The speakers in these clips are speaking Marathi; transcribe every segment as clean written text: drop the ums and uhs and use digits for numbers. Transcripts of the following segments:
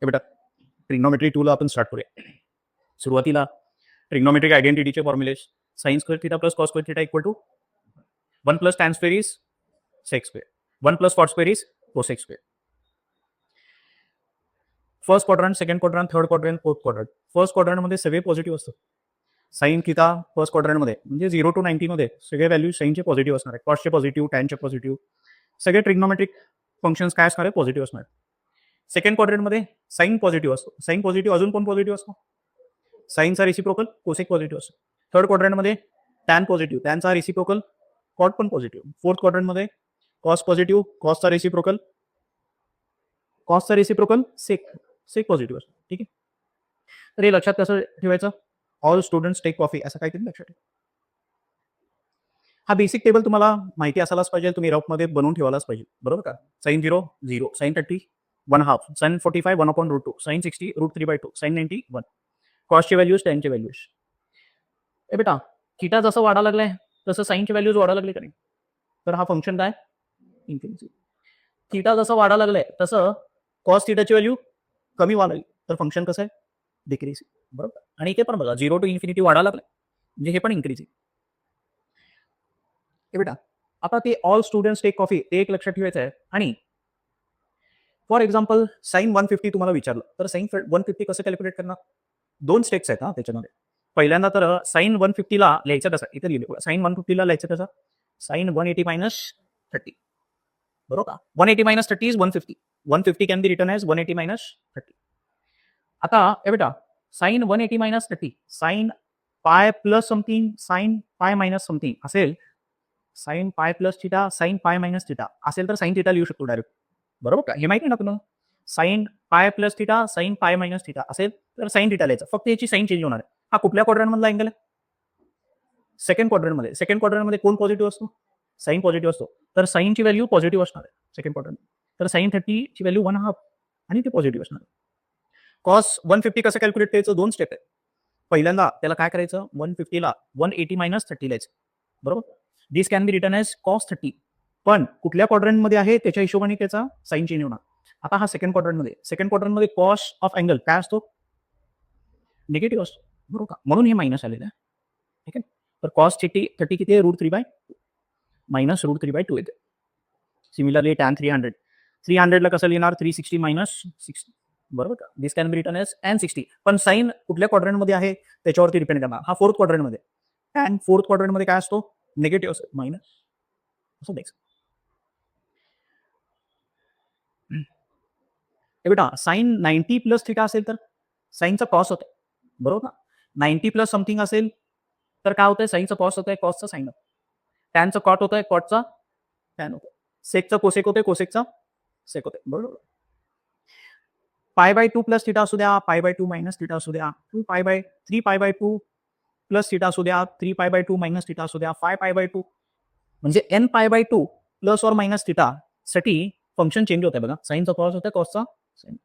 हे बेटा ट्रिग्नोमेट्री 2 ला आपण स्टार्ट करूया. सुरुवातीला ट्रिग्नोमेट्रिक आयडेंटिटीचे फॉर्म्युले sine square theta plus cos square theta equal to 1 plus tan square is sec square, 1 plus cot square is cosec square. First quadrant, second quadrant, third quadrant, fourth quadrant. First क्वाड्रंटमध्ये सगळे पॉझिटिव्ह असतात. साइन थीटा फर्स्ट क्वाड्रंटमध्ये म्हणजे 0 to 90 मध्ये सगळे व्हॅल्यू साइनचे पॉझिटिव्ह असणार आहे, कॉसचे पॉझिटिव्ह, टॅनचे पॉझिटिव्ह, सगळे ट्रिग्नोमेट्रिक फंक्शन्स काय असणार आहे, पॉझिटिव्ह असणार. सेकंड क्वाड्रंटमध्ये साइन पॉझिटिव्ह असतो, साइन पॉझिटिव्ह अजून कोण पॉझिटिव्ह असतो, साइनचा रेसिप्रोकल कोसेक पॉझिटिव्ह असतो. थर्ड क्वाड्रंटमध्ये टॅन पॉझिटिव्ह, टॅनचा रेसिप्रोकल कॉट पण पॉझिटिव्ह. फोर्थ क्वाड्रंटमध्ये कॉस पॉझिटिव्ह, कॉसचा रेसिप्रोकल सेक सेक पॉझिटिव्ह असतो. ठीक आहे, तर हे लक्षात कसं ठेवायचं, ऑल स्टुडंट्स टेक कॉफी असं काहीतरी लक्षात ठेवा. हा बेसिक टेबल तुम्हाला माहिती असायलाच पाहिजे, तुम्ही रफमध्ये बनवून ठेवायलाच पाहिजे, बरोबर का. Sine 0 0, sine 30 1/2, sine 45 1/√2, sine 60 √3/2, sine 90 1. कॉसचे व्हॅल्यूज, टॅनचे व्हॅल्यूज. ए बेटा थीटा जसं वाढा लागलाय तसं साइनचे व्हॅल्यूज वाढा लागले का नाही, तर हा फंक्शन काय इन्क्रीज. थीटा जसं वाढा लागलाय तसं कॉस थीटाची व्हॅल्यू कमी व्हायला लागली, तर फंक्शन कसं आहे डिक्रीज, बरोबर. आणि इथे पण बघा 0 to इन्फिनिटी वाढा लागलाय म्हणजे हे पण इन्क्रीज आहे. हे बेटा आता ते ऑल स्टुडंट्स टेक कॉफी ते एक लक्षात ठेवायचं आहे. आणि फॉर एक्झाम्पल साइन 150 तुम्हाला विचारलं तर साइन 150 कसं कॅल्क्युलेट करणार, दोन स्टेप्स आहेत हा त्याच्यामध्ये. पहिल्यांदा तर साइन 150 ला लिहायचं कसं, इथे लिहिलं साइन 150 ला लिहायचं कसं, साइन 180 मायनस 30, बरोबर का. 180 minus 30 is 150, 150 can be return as 180 minus 30. आता ए बेटा sine 180 minus 30, sine pi plus something, sine pi minus something असेल, sine pi plus theta, sine pi minus theta असेल तर साइन थिटा लिहू शकतो डायरेक्ट, बरोबर का. हे माहिती आहे ना तुम्हाला, sine pi plus theta, sine pi minus theta असेल तर साइन थिटा लिहायचं, फक्त याची साइन चेंज होणार आहे. हा कुठल्या क्वाड्रंट मधला अँगल आहे, सेकंड क्वाड्रंटमध्ये. सेकंड क्वाड्रंटमध्ये कोण पॉझिटिव्ह असतो, साइन पॉझिटिव्ह असतो, तर साइनची व्हॅल्यू पॉझिटिव्ह असणार आहे सेकंड क्वाड्रंट. तर साइन 30 ची व्हॅल्यू 1/2 आणि ते पॉझिटिव्ह असणार. कॉस 150 कसं कॅल्क्युलेट करायचं, दोन स्टेप आहे. पहिल्यांदा त्याला काय करायचं, 150 ला 180 मायनस 30 लिहायचं, बरोबर. This can be return as cos 30, पण कुठल्या क्वाड्रंटमध्ये आहे त्याच्या हिशोबाने त्याचा साइन चेंज होणार. आता हा सेकंड क्वाड्रंटमध्ये, सेकंड क्वाड्रंटमध्ये कॉस ऑफ अँगल काय असतो, निगेटिव्ह असतो, बरोबर का, म्हणून हे मायनस आलेलं आहे. ठीक आहे, तर कॉस 30 किती आहे, √3/2 मायनस √3/2 येते. सिमिलरली टॅन 300 ला कसं लिहिणार, 360 मायनस 60, बरोबर का. This can be return as tan 60, पण साइन कुठल्या क्वाड्रंटमध्ये आहे त्याच्यावरती डिपेंड करणार. हा फोर्थ क्वाड्रंटमध्ये, टॅन फोर्थ क्वाड्रंटमध्ये काय असतो, निगेटिव्ह असतो, मायनस असं द्यायचं. हे बेटा साइन 90 प्लस थिटा असेल तर साइनचा कॉस होत आहे, बरोबर ना. 90 प्लस समथिंग असेल तर काय होतंय, साइनचा कॉस होत आहे, कॉसचा साइन होत, टॅनचा कॉट होत आहे, कॉटचा टॅन होत आहे, सेकचा कोसेक होते, कोसेकचा सेक होते, बरोबर. π/2 प्लस थिटा असू द्या, π/2 मायनस थिटा असू द्या, 3π/2 प्लस थिटा असू द्या, 3π/2 मायनस थिटा असू द्या, 5π/2 म्हणजे nπ/2 plus or minus theta साठी फंक्शन चेंज होत आहे बघा. साइनचा कॉस होता, कॉसचा साइन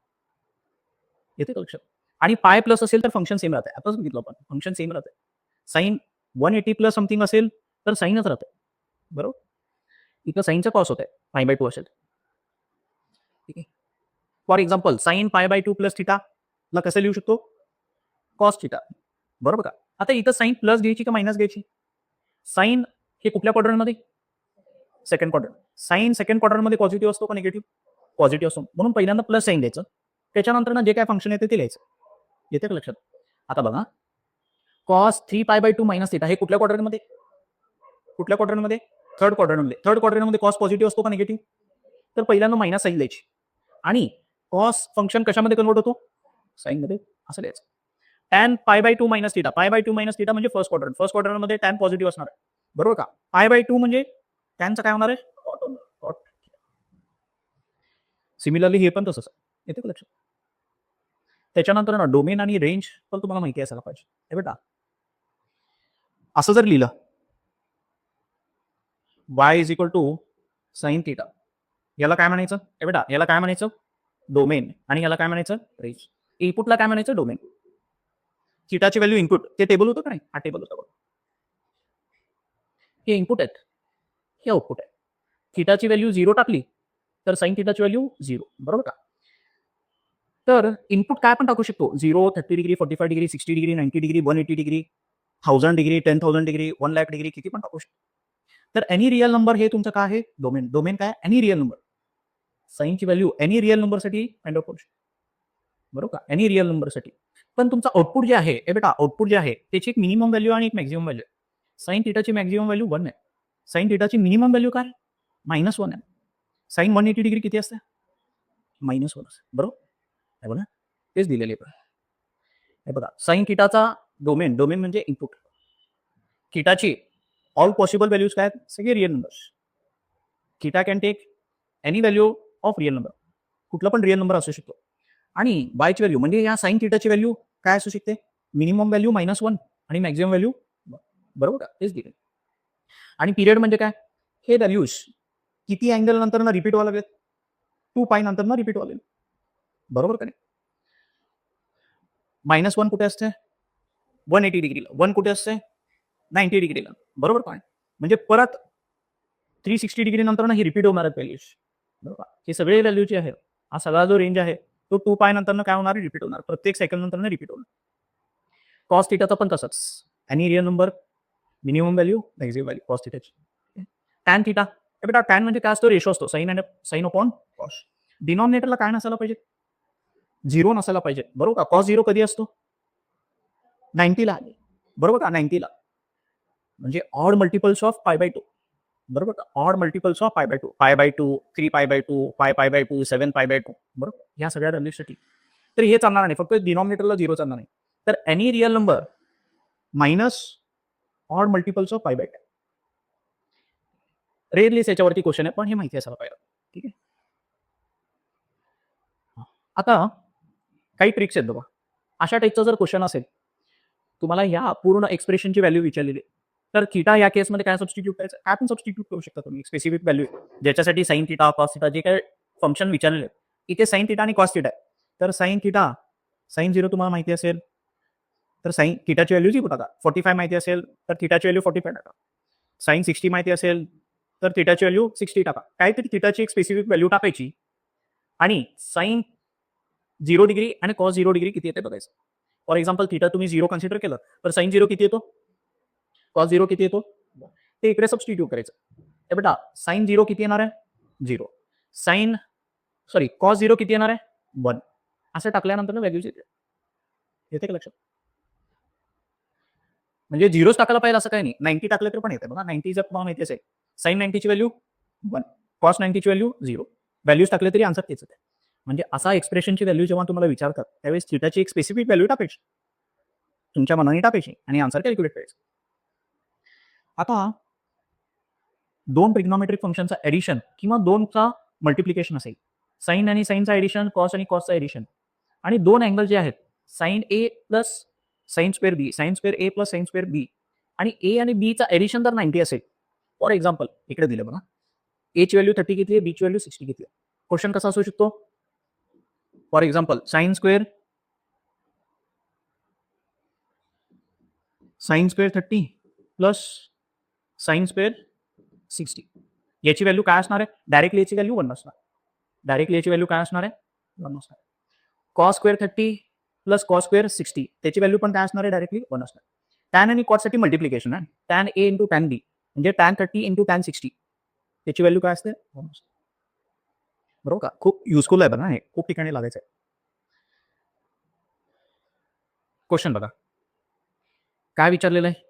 येते का लक्षात. आणि पाय प्लस असेल तर फंक्शन सेम राहते, आताच बघितलं आपण, फंक्शन सेम राहते. साइन 180 प्लस समथिंग असेल तर साइनच राहते, बरोबर. इथं साइनचा कॉस होत आहे, π/2 असेल. ठीक आहे, for example sine π/2 plus theta ला कसं लिहू शकतो, कॉस थिटा, बरोबर का. आता इथं साइन प्लस घ्यायची का मायनस घ्यायची, साइन हे कुठल्या क्वाड्रंटमध्ये, सेकंड क्वाड्रंट. साइन सेकंड क्वाड्रंटमध्ये पॉझिटिव्ह असतो का निगेटिव्ह, पॉझिटिव्ह असतो, म्हणून पहिल्यांदा प्लस साइन द्यायचं, त्याच्यानंतर ना जे काय फंक्शन येते ते लिहायचं. येते का लक्षात. आता बघा कॉस 3π/2 मायनस थिटा हे कुठल्या क्वाड्रंटमध्ये, कुठल्या क्वाड्रंटमध्ये, थर्ड क्वाड्रंटमध्ये. थर्ड क्वाड्रंटमध्ये कॉस पॉझिटिव्ह असतो का निगेटिव्ह, तर पहिल्यांदा मायनस साइन द्यायची आणि कॉस फंक्शन कशामध्ये कन्वर्ट होतो, साइन मध्ये, असं द्यायचं. Tan π/2 minus theta, π/2 minus theta म्हणजे फर्स्ट क्वाड्रंट, फर्स्ट क्वाड्रंटमध्ये टॅन पॉझिटिव्ह असणार आहे, बरोबर का. π/2 म्हणजे टॅनचं काय होणार आहे, कॉट. सिमिलरली हे पण तसंच येते का लक्षात. त्याच्यानंतर ना डोमेन आणि रेंज पण तुम्हाला माहिती असायला पाहिजे. हे बेटा असं जर लिहिलं y is equal to sine theta, याला काय म्हणायचं, हे बेटा याला काय म्हणायचं, डोमेन, आणि याला काय म्हणायचं, रेंज. इनपुटला काय म्हणायचं, डोमेन. थिटाची व्हॅल्यू इनपुट, ते टेबल होतं का नाही, हा टेबल होता, हे इनपुट आहेत, हे आउटपुट आहे. थिटाची व्हॅल्यू 0 टाकली तर साइन थिटाची व्हॅल्यू 0, बरोबर का. तर इनपुट काय पण टाकू शकतो, 0, 30 degree, 45 degree, 60 degree, 90 degree, 180 degree, 1000 degree, 10,000 degree, 1,00,000 degree, किती पण टाकू शकतो. तर एनी रिअल नंबर हे तुमचं काय आहे, डोमेन. डोमेन काय, एनी रिअल नंबर. साईनची व्हॅल्यू एनी रिअल नंबरसाठी फाइंड आउट करू शकतो, बरोबर का, एनी रिअल नंबरसाठी. पण तुमचं आउटपुट जे आहे, हे बेटा आउटपुट जे आहे त्याची एक मिनिमम व्हॅल्यू आणि एक मॅक्झिमम व्हॅल्यू आहे. साईन थिटाची मॅक्झिमम व्हॅल्यू 1 आहे. साईन थिटाची मिनिमम व्हॅल्यू काय, -1 आहे. साईन 180 डिग्री किती असते, -1 असते, बरोबर. हे बघा तेच दिलेले आहे. हे बघा साईन थिटाचा डोमेन, डोमेन म्हणजे इनपुट. थिटाची ऑल पॉसिबल व्हॅल्यूज काय आहेत, सगळे real numbers. Theta can take any value of real number, कुठला पण रिअल नंबर असू शकतो. आणि बायची व्हॅल्यू म्हणजे या साईन थिटाची व्हॅल्यू काय असू शकते, मिनिमम व्हॅल्यू -1 आणि मॅक्झिमम व्हॅल्यू, बरोबर का, तेच दिले. आणि पिरियड म्हणजे काय, हे व्हॅल्यूज किती अँगल नंतर रिपीट व्हायला लागेल, 2π नंतर रिपीट व्हायला, बरोबर का नाही. -1 कुठे असते, 180 डिग्रीला. 1 कुठे असते, 90 डिग्रीला, बरोबर का. म्हणजे परत 360 डिग्री नंतर ही रिपीट होणार आहेत व्हॅल्यूज, बरोबर. हे सगळे व्हॅल्यू जे आहेत, हा सगळा जो रेंज आहे तो 2π नंतर काय होणार, रिपीट होणार, प्रत्येक सेकंड नंतर रिपीट होणार. कॉस थिटाचा पण तसंच, any real number, minimum value, maximum value cos थिटाची. टॅन थिटा, बेटा टॅन म्हणजे काय असतो, रेशो असतो, साईन अपॉन कॉस. डिनॉमिनेटरला काय नसायला पाहिजे, 0 नसायला पाहिजे, बरोबर का. कॉस 0 कधी असतो, 90ला, बरोबर का, 90ला. म्हणजे ऑड मल्टिपल्स ऑफ π/2, बरोबर का, ऑड मल्टिपल्स ऑफ π/2, π/2, 3π/2, 5π/2, 7π/2, बरोबर, या सगळ्या व्हॅल्यूसाठी. तर हे चालणार नाही, फक्त डिनॉमिनेटरला 0 चालणार नाही. तर any real number minus odd multiples of π/2. रेअरलीच याच्यावरती क्वेश्चन आहे, पण हे माहिती असायला पाहिजे, ठीक आहे. आता काही ट्रिक्स आहेत बघा. अशा टाईपचा जर क्वेश्चन असेल, तुम्हाला या पूर्ण एक्सप्रेशनची व्हॅल्यू विचारलेली, तर थिटा या केसमध्ये काय सबस्टिट्यूट करायचं, काय पण सबस्टिट्यूट करू शकता तुम्ही, स्पेसिफिक व्हॅल्यू ज्याच्यासाठी साईन थिटा, कॉस थिटा जे काही फंक्शन विचारलेले, इथे साईन थिटा आणि कॉस थिटा आहे. तर साईन थिटा, साईन 0 तुम्हाला माहिती असेल तर साईन थिटाची व्हॅल्यू 0 टाका. 45 माहिती असेल तर थिटाची व्हॅल्यू 45 टाका. साईन 60 माहिती असेल तर थिटाची व्हॅल्यू 60 टाका. काहीतरी थिटाची एक स्पेसिफिक व्हॅल्यू टाकायची आणि साईन 0 डिग्री आणि कॉस 0 डिग्री किती येते बघायचं. फॉर एक्झाम्पल थिटा तुम्ही 0 कन्सिडर केलं तर साईन 0 किती येतो, कॉस 0 किती येतो, ते इकडे सबस्टिट्यूट करायचं. हे बेटा साईन 0 किती येणार आहे, 0. साईन कॉस 0 किती येणार आहे, 1. असं टाकल्यानंतर व्हॅल्यूज येते का लक्षात. म्हणजे 0च टाकायला पाहिजे असं काही नाही, 90 टाकलं तर पण येते बघा. 90 जर तुम्हाला माहिती असेल, साईन 90ची व्हॅल्यू 1, कॉस 90ची व्हॅल्यू 0. व्हॅल्यूज टाकले तरी आन्सर तेच आहे. म्हणजे असा एक्सप्रेशनची व्हॅल्यू जेव्हा तुम्हाला विचारतात त्यावेळेस थिटाची एक स्पेसिफिक व्हॅल्यू टाकायची, तुमच्या मनाने टाकायची आणि आन्सर कॅल्क्युलेट करायचं. आता 2 ट्रिग्नोमेट्रिक फंक्शनचा एडिशन किंवा 2चा मल्टिप्लिकेशन असेल, साईन आणि साईनचा एडिशन, कॉस आणि कॉसचा एडिशन, आणि 2 अँगल जे आहेत sine A plus sine square B, sine square A plus sine square B, आणि ए आणि बीचा एडिशन जर 90 असेल, फॉर एक्झाम्पल इकडे दिलं बघा, एची व्हॅल्यू 30 घेतली आहे, बीची व्हॅल्यू 60 घेतली आहे. क्वेश्चन कसा असू शकतो, for example sine square 30 plus sine square 60, याची व्हॅल्यू काय असणार आहे, डायरेक्टली याची व्हॅल्यू 1 असणार. डायरेक्टली याची व्हॅल्यू काय असणार आहे, 1 असणार. Cos square 30 plus cos square 60, त्याची व्हॅल्यू पण काय असणार आहे, डायरेक्टली 1 असणार. टॅन आणि कॉससाठी मल्टिप्लिकेशन आहे, टॅन ए इंटू टॅन बी म्हणजे टॅन 30 इंटू टॅन 60, त्याची व्हॅल्यू काय असते, 1 असते. बरोबर का, खूप युजफुल आहे बघा, हे खूप ठिकाणी लागायचं आहे. क्वेश्चन बघा काय विचारलेलं आहे,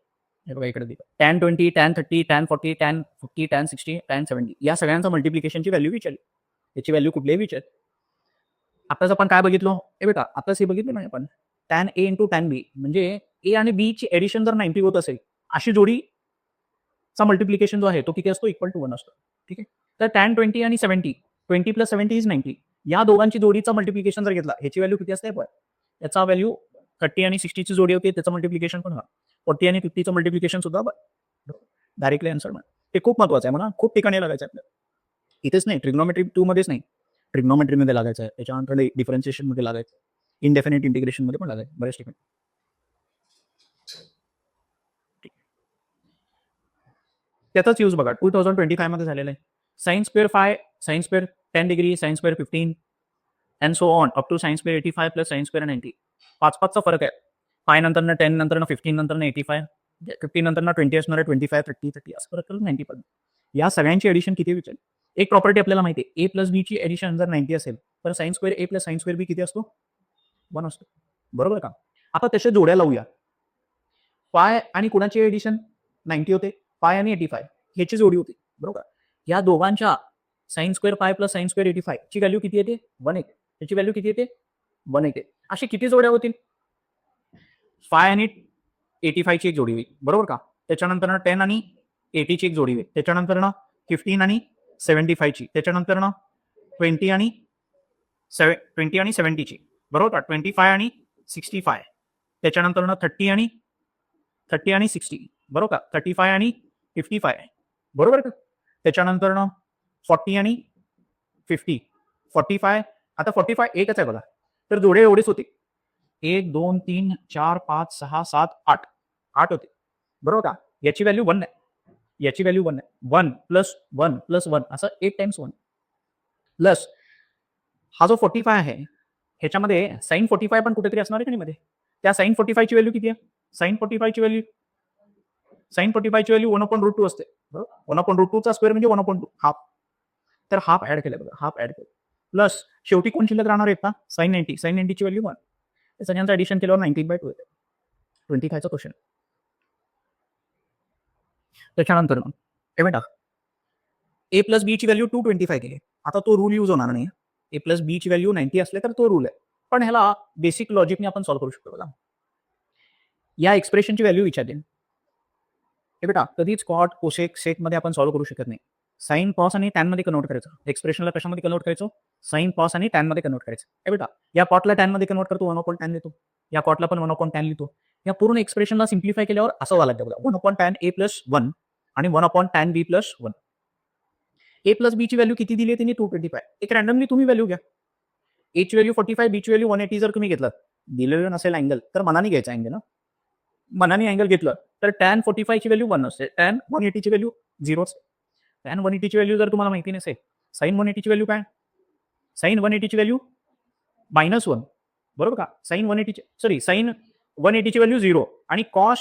हे बघा इकडे दिलं, tan 20, tan 30, tan 40, tan 50, tan 60, tan 70, या सगळ्यांचा मल्टिप्लिकेशनची व्हॅल्यू विचारली. याची व्हॅल्यू कुठलीही विचार. आताच आपण काय बघितलो, हे बेटा आताच हे बघितलं नाही आपण, टॅन ए इंटू टॅन बी म्हणजे ए आणि बी ची एडिशन जर 90 होत असेल, अशी जोडीचा मल्टिप्लिकेशन जो आहे तो किती असतो, इक्वल टू 1 असतो. ठीक आहे. तर टॅन 20 आणि 70, 20 प्लस 70 इज 90, या दोघांची जोडीचा मल्टिप्लिकेशन जर घेतला, ह्याची व्हॅल्यू किती असते, याचा व्हॅल्यू 30 आणि 60 ची जोडी होती, त्याचं मल्टिप्लिकेशन पण 40 आणि 50चं मल्टिप्लिकेशन सुद्धा डायरेक्टली आन्सर म्हणा. हे खूप महत्वाचं आहे म्हणा, खूप ठिकाणी लागायचं आहे आपल्याला. इथेच नाही, ट्रिग्नोमेट्री 2 मध्येच नाही, ट्रिग्नोमेट्रीमध्ये लागायचं आहे, त्याच्यानंतर डिफरन्शिएशनमध्ये लागायचं, इनडेफिनिट इंटिग्रेशनमध्ये पण लागायचं, बऱ्याच ठिकाणी. त्याचाच यूज बघा 2025 मध्ये झालेला आहे. Sine square 5, sine square 10 degree, sine square 15, and so on up to sine square 85 plus sine square 90. 5-5चा फरक आहे. 5 नंतर 10 नंतर 15 नंतर 85, 15 नंतर 20 असणार आहे, 25, 30 असं फरक करून 90 पर्यंत. या सगळ्यांची एडिशन किती विचार. एक प्रॉपर्टी आपल्याला माहिती आहे, ए प्लस बी ची एडिशन जर 90 असेल तर sign square A plus sine square बी किती असतो? 1 असतो. बरोबर का? आता त्याच्या जोड्या लावूया. पाय आणि कुणाची एडिशन 90 होते? पाय आणि 85 ह्याची जोडी होती. बरोबर. या दोघांच्या साइन स्क्वेअर पाय प्लस साइन स्क्वेअर 85 ची व्हॅल्यू किती येते? 1 येते. त्याची व्हॅल्यू किती येते? 1 येते. अशी किती जोड्या होतील? 5 आणि 85 ची एक जोडी होईल. बरोबर का? त्याच्यानंतर 10 आणि 80 ची एक जोडी होईल. त्याच्यानंतर 15 आणि 75 ची. त्याच्यानंतर 20 आणि 70 ची. बरोबर का? 25 आणि 65. त्याच्यानंतर 30 आणि 60. बरोबर का? 35 आणि 55. बरोबर का? त्याच्यानंतर 40 आणि 50. 45. आता 45 एकच आहे बघा. तर जोडे एवढेच होते. 1, 2, 3, 4, 5, 6, 7, 8. 8 होते. बरोबर का? याची व्हॅल्यू 1 आहे. याची व्हॅल्यू 1 आहे. 1 प्लस 1 प्लस 1 असं 8 टाइम्स 1. प्लस हा जो 45 आहे ह्याच्यामध्ये साइन 45 पण कुठेतरी असणार आहे का नाही मध्ये? त्या साइन 45 ची व्हॅल्यू किती आहे? साइन 45 ची व्हॅल्यू 1/√2 असते. बरोबर? 1/√2 चा स्क्वेअर म्हणजे 1/2 हाफ. तर हाफ ऍड केलं बघा. हाफ ऍड केलं. प्लस शेवटी कोण शिल्लक राहणार आहे का? साइन 90. साइन 90 ची व्हॅल्यू 1. सगळ्यांचं ऍडिशन केल्यावर 19/2 येते. 25 चा क्वेश्चन. त्याच्यानंतर हे बेटा ए प्लस बी ची व्हॅल्यू 225 केली. आता तो रूल यूज होणार नाही. ए प्लस बी ची व्हॅल्यू 90 असले तर तो रूल आहे. पण ह्याला बेसिक लॉजिकने आपण सॉल्व्ह करू शकतो बघा. या एक्सप्रेशनची व्हॅल्यू विचारली. हे बेटा कधीच कॉट, कोसेक, सेक मध्ये आपण सॉल्व्ह करू शकत नाही. साइन, कॉस आणि टॅन मध्ये कन्वर्ट करायचं. एक्सप्रेशनला कशामध्ये कन्वर्ट करायचो? साइन, कॉस आणि टॅन मध्ये कन्वर्ट करायचं. हे बेटा या कॉटला टॅन मध्ये कन्वर्ट करतो 1/tan लिहितो. या कॉटला पण 1/tan लिहितो. या पूर्ण एक्सप्रेशनला सिम्प्लिफाय केल्यावर असं व्हायला लागतं बघा. 1/tan a प्लस 1 आणि 1/tan b प्लस 1. ए प्लस बी ची व्हॅल्यू किती दिली आहे त्यांनी? 225. एक रॅन्डमली तुम्ही व्हॅल्यू घ्या. ए ची व्हॅल्यू 45, बी ची व्हॅल्यू 180 जर तुम्ही घेतलं, दिलेलं नसेल अँगल तर मनाने घ्यायचा अँगल. मनाने अँगल घेतलं तर tan 45 ची व्हॅल्यू 1 असते. tan 180 ची व्हॅल्यू 0 असते. tan 180 ची व्हॅल्यू जर तुम्हाला माहिती नसेल, sin 180 ची व्हॅल्यू काय? sin 180 ची व्हॅल्यू -1. बरोबर का? sin 180 ची व्हॅल्यू 0 आणि cos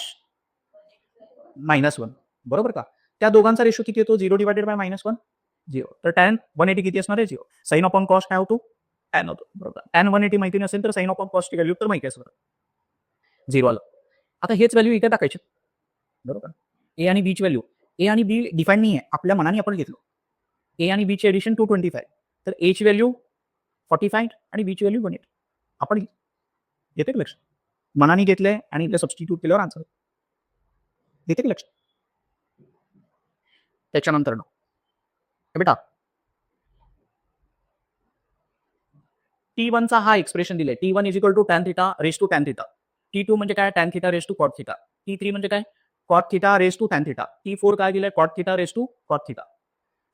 -1. बरोबर का? त्या दोघांचा रेशो किती येतो? 0 डिवायडेड बाय -1 0. तर tan 180 किती असणार आहे? 0. sin अपॉन cos काय होतो? tan होतो. बरोबर. tan 180 माहिती नसेल तर sin अपॉन cos ची व्हॅल्यू तर माहिती असणार. 0 आलं. आता हेच व्हॅल्यू इथे टाकायची. बरोबर. ए आणि बी ची व्हॅल्यू. ए आणि बी डिफाईन नाही आहे. आपल्या मनाने आपण घेतलो. ए आणि बी ची एडिशन 225. तर ए ची व्हॅल्यू 45 आणि बी ची व्हॅल्यू 180. आपण येते का लक्षात? मनाने घेतलंय आणि इथे सबस्टिट्यूट केल्यावर आन्सर. येते का लक्षात? त्याच्यानंतर बेटा T1 चा हा एक्सप्रेशन दिले. T1 is equal to tan theta raise to tan theta. T2 म्हणजे काय? tan theta raise to cot theta. T3 म्हणजे काय? cot theta raise to tan theta. T4 काय दिलंय? cot theta raise to cot theta.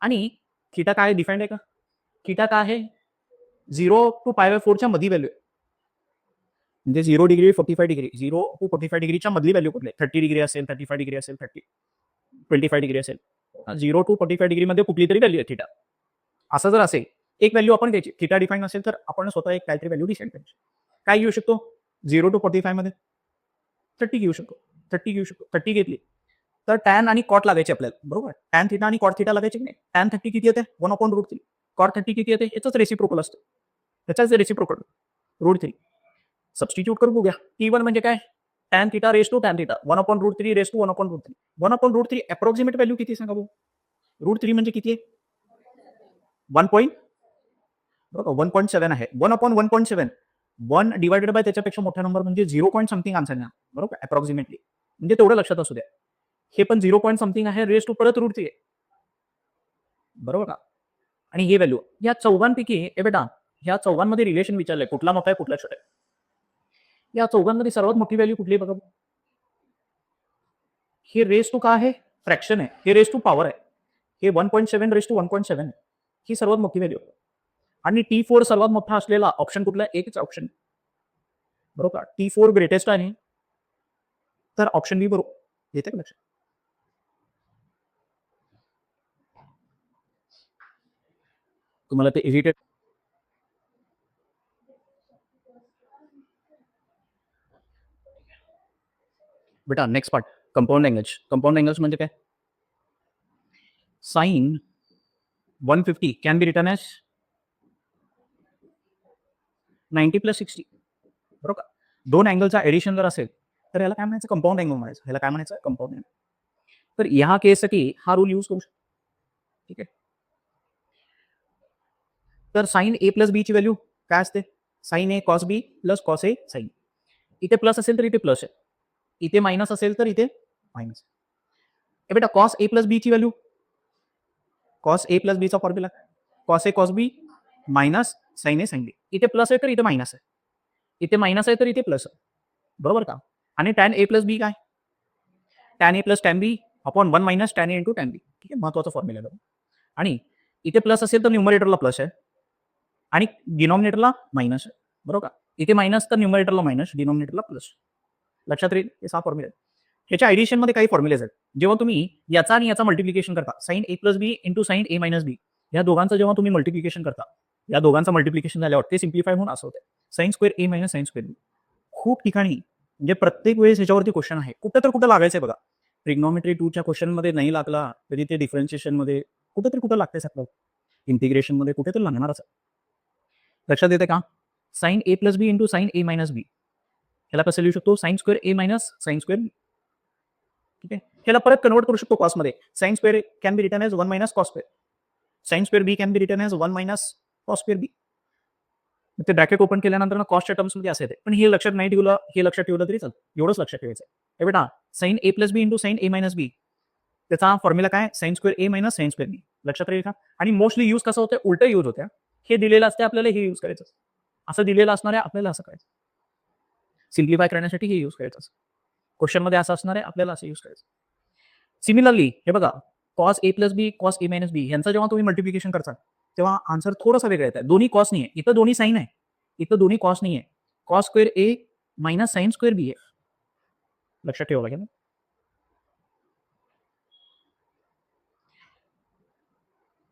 आणि थिटा काय डिफाईंड आहे का? थिटा काय आहे? 0 टू π/4 च्या मधली व्हॅल्यू आहे. म्हणजे 0 डिग्री 45 डिग्री 0 टू 45 डिग्रीच्या मधली व्हॅल्यू कुठली? 30 डिग्री असेल, 35 डिग्री असेल, 25 डिग्री असेल. 0 टू 45 डिग्री मध्ये कुठली तरी व्हॅल्यू आहे थिटा. असं जर असेल एक व्हॅल्यू आपण घ्यायची. थिटा डिफाईन असेल तर आपण स्वतः एक काहीतरी व्हॅल्यू डिसाईड करायची. काय घेऊ शकतो? 0 टू 45 मध्ये 30 घेऊ शकतो. 30 घेऊ शकतो. 30 घेतली तर टॅन आणि कॉट लागायचे आपल्याला. बरोबर. टॅन थिटा आणि कॉट थिटा लागायचे की नाही? टॅन 30 किती येते? 1/√3. कॉट 30 किती येते? याचंच रेसिप्रोकल असतं. त्याचाच रेसिप्रोकल √3. सबस्टिट्यूट करून बघूया. T1 म्हणजे काय? Tan theta raise to tan theta 1/√3 raise to 1/√3. 1/√3 approximate value किती सांगा भाऊ? √3 म्हणजे किती आहे? 1.7 आहे. 1/1.7. 1 डिवायडेड बाय त्याच्यापेक्षा मोठा नंबर म्हणजे 0 पॉईंट समथिंग आन्सर आहे. बरोबर. अप्रॉक्सिमेटली म्हणजे तेवढं लक्षात असू द्या. हे पण 0 पॉईंट समथिंग आहे. रेस टू परत √3 आहे. बरोबर का? आणि ही व्हॅल्यू या चौघांपैकी बेटा ह्या चौघांमध्ये रिलेशन विचारलंय. कुठला मोठा आहे, कुठला छोटा आहे? या चौघांमध्ये सर्वात मोठी व्हॅल्यू कुठली बघा? हे रेस टू का आहे? फ्रॅक्शन आहे. हे रेस टू पॉवर आहे. हे 1.7 रेस टू 1.7 आहे. ही सर्वात मोठी व्हॅल्यू आहे. आणि T4 सर्वात मोठा असलेला ऑप्शन कुठला? एकच ऑप्शन. बरोबर का? T4 ग्रेटेस्ट आहे. तर ऑप्शन बी बरोबर. येते का लक्षात? तुम्हाला ते इरिटेट बेटा next part, compound angles. Compound angles म्हणजे काय? Sine 150 can be return as 90 plus 60. बरोबर का? दोन अँगलचा एडिशन जर असेल तर याला काय म्हणायचं? कंपाऊंड अँगल म्हणायचं. ह्याला काय म्हणायचं? Compound angle. तर ह्या केससाठी हा रूल यूज करू शकतो. ठीक आहे. तर साइन ए प्लस बी ची व्हॅल्यू काय असते? Sign A cos B plus cos A sign. इथे प्लस असेल तर इथे प्लस आहे, इथे मायनस असेल तर इथे मायनस. ए बेटा कॉस ए प्लस बी ची व्हॅल्यू, कॉस ए प्लस बीचा formula cos A cos B minus sign A sine B. इथे प्लस आहे तर इथे मायनस आहे, इथे मायनस आहे तर इथे प्लस आहे. बरोबर का? आणि टॅन ए प्लस बी काय? Tan A plus tan B upon 1 minus tan A into tan बी. ठीक आहे, महत्वाचा फॉर्म्युला आहे. आणि इथे प्लस असेल तर न्यूमरेटरला प्लस आहे आणि डिनॉमिनेटरला मायनस आहे. बरोबर का? इथे मायनस तर न्यूमरेटरला मायनस, डिनॉमिनेटरला प्लस. लक्षात राहील, हे 6 फॉर्म्युले आहेत. ह्याच्या ऍडिशन मध्ये काही फॉर्म्युलेज आहेत. जेव्हा तुम्ही याचा आणि याचा मल्टिप्लिकेशन करता, sign A plus B into sine A minus बी, या दोघांचं जेव्हा तुम्ही मल्टिप्लिकेशन करता, या दोघांचं मल्टिप्लिकेशन झाल्यावर ते सिम्प्लिफाय म्हणून असं होतं, sign square A minus sine square बी. खूप ठिकाणी म्हणजे प्रत्येक वेळेस ह्याच्यावरती क्वेश्चन आहे, कुठं तर कुठं लागायचंय बघा. ट्रिग्नॉमेट्री 2च्या क्वेश्चन मध्ये नाही लागला तरी ते डिफरन्शिएशन मध्ये कुठं कुठं लागतंय आपल्याला, इंटिग्रेशन मध्ये कुठे तर लागणारच आहे. लक्षात येते का? Sine A plus B into sine A minus B, ह्याला कसं लिहू शकतो? Sine square A minus sine square B. ठीक आहे, ह्याला परत कन्वर्ट करू शकतो कॉस मध्ये. Sine square can be return as 1 minus cos square. Sine square B can be return as 1 minus cos square B. ते ब्रॅकेट ओपन केल्यानंतर कॉस्टच्या टर्म्स मध्ये असे येते, पण हे लक्षात नाही ठेवलं, हे लक्षात ठेवलं तरी चालतं. एवढंच लक्षात ठेवायचं आहे. बेटा sine A plus B into sine A minus बी, त्याचा फॉर्म्युला काय? Sign square A minus sine square बी. लक्षात राहील का? आणि मोस्टली यूज कसं होतं? उलट यूज होत्या. हे दिलेलं असते आपल्याला, हे यूज करायचं. असं दिलेलं असणार आहे आपल्याला, असं करायचं. सिम्प्लिफाय करण्यासाठी हे यूज करायचं. क्वेश्चन मध्ये असं असणार आहे आपल्याला, असं यूज करायचं. सिमिलरली हे बघा, cos A plus B cos A minus बी यांचं जेव्हा तुम्ही मल्टिप्लिकेशन करता तेव्हा आन्सर थोडासा वेगळा येत आहे. दोन्ही कॉस नाही आहे, इथं दोन्ही साइन आहे, इथं दोन्ही कॉस नाही आहे. Cos square A minus sine square बी आहे. लक्षात ठेवावं लागेल.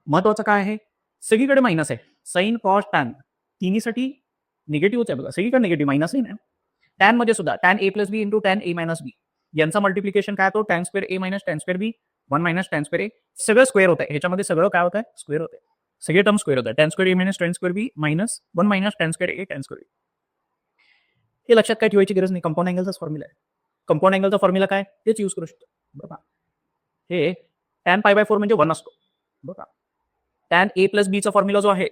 महत्वाचं काय आहे? सगळीकडे मायनस आहे. साइन कॉस टॅन तिन्हीसाठी निगेटिव्हच आहे बघा, सगळीकडे निगेटिव्ह, मायनस नाही. टॅन मध्ये सुद्धा tan A plus B into tan A minus बी, यांचा मल्टिप्लिकेशन काय होतो? Tan square A minus tan square B 1 minus tan square ए. सगळं स्क्वेअर होत आहे ह्याच्यामध्ये, सगळं काय होत आहे? स्क्वेअर होत आहे. सगळे टर्म स्क्वेअर होत आहे. Tan square A minus tan square B minus 1 minus tan square A tan square ए. हे लक्षात काय ठेवायची गरज नाही, कंपाऊंड अँगलचाच फॉर्म्युला आहे. कंपाऊंड अँगलचा फॉर्म्युला काय? तेच यूज करू शकतो. बघा, हे टॅन पाय बाय 4 म्हणजे 1 असतो. बघा, टॅन ए प्लस बीचा फॉर्म्युला जो आहे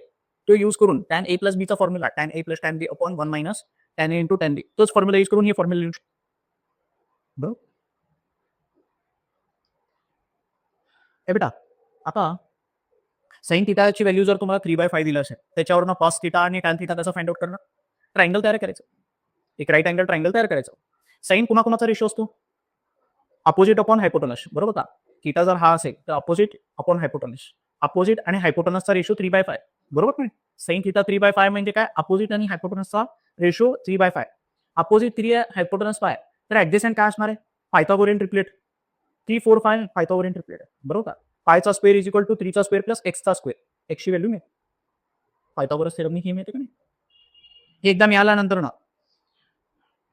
तो यूज करून टॅन ए प्लस बीचा formula tan A plus tan B upon 1 minus tan A into tan बी, तोच फॉर्म्युला यूज करून हे फॉर्म्युला लिहू शकतो. बरोबर. हे बेटा आता साइन थिटाची व्हॅल्यू जर तुम्हाला 3/5 दिलं असेल, त्याच्यावरनं कॉस थिटा आणि टॅन थिटा कसं फाइंड आउट करणार? ट्रायंगल तयार करायचं, एक राईट अँगल ट्रायंगल तयार करायचं. साइन कुणाकुणाचा रेशो असतो? Opposite upon hypotenuse. बरोबर का? थिटा जर हा असेल तर अपोजिट अपॉन हायपोटेनस. अपोजिट आणि हायपोटेनसचा रेशो 3/5. बरोबर नाही? साइन थिटा 3/5 म्हणजे काय? अपोजिट आणि हायपोटेनसचा रेशो 3/5. अपोजिट 3 आहे, हायपोटेनस 5. तर ऍडजसेंट काय असणार आहे? Pythagorean triplet. 3 4 5 पायथागोरियन ट्रिपलेट आहे. बरोबर का? पायचा स्क्वेअर इज इक्वल टू 3 चा स्क्वेअर प्लस एक्सचा स्क्वेअर. एक्सची व्हॅल्यू मिळते. पायथागोरस थेरमनी ही मिळते का नाही? हे एकदा मिळाल्यानंतर ना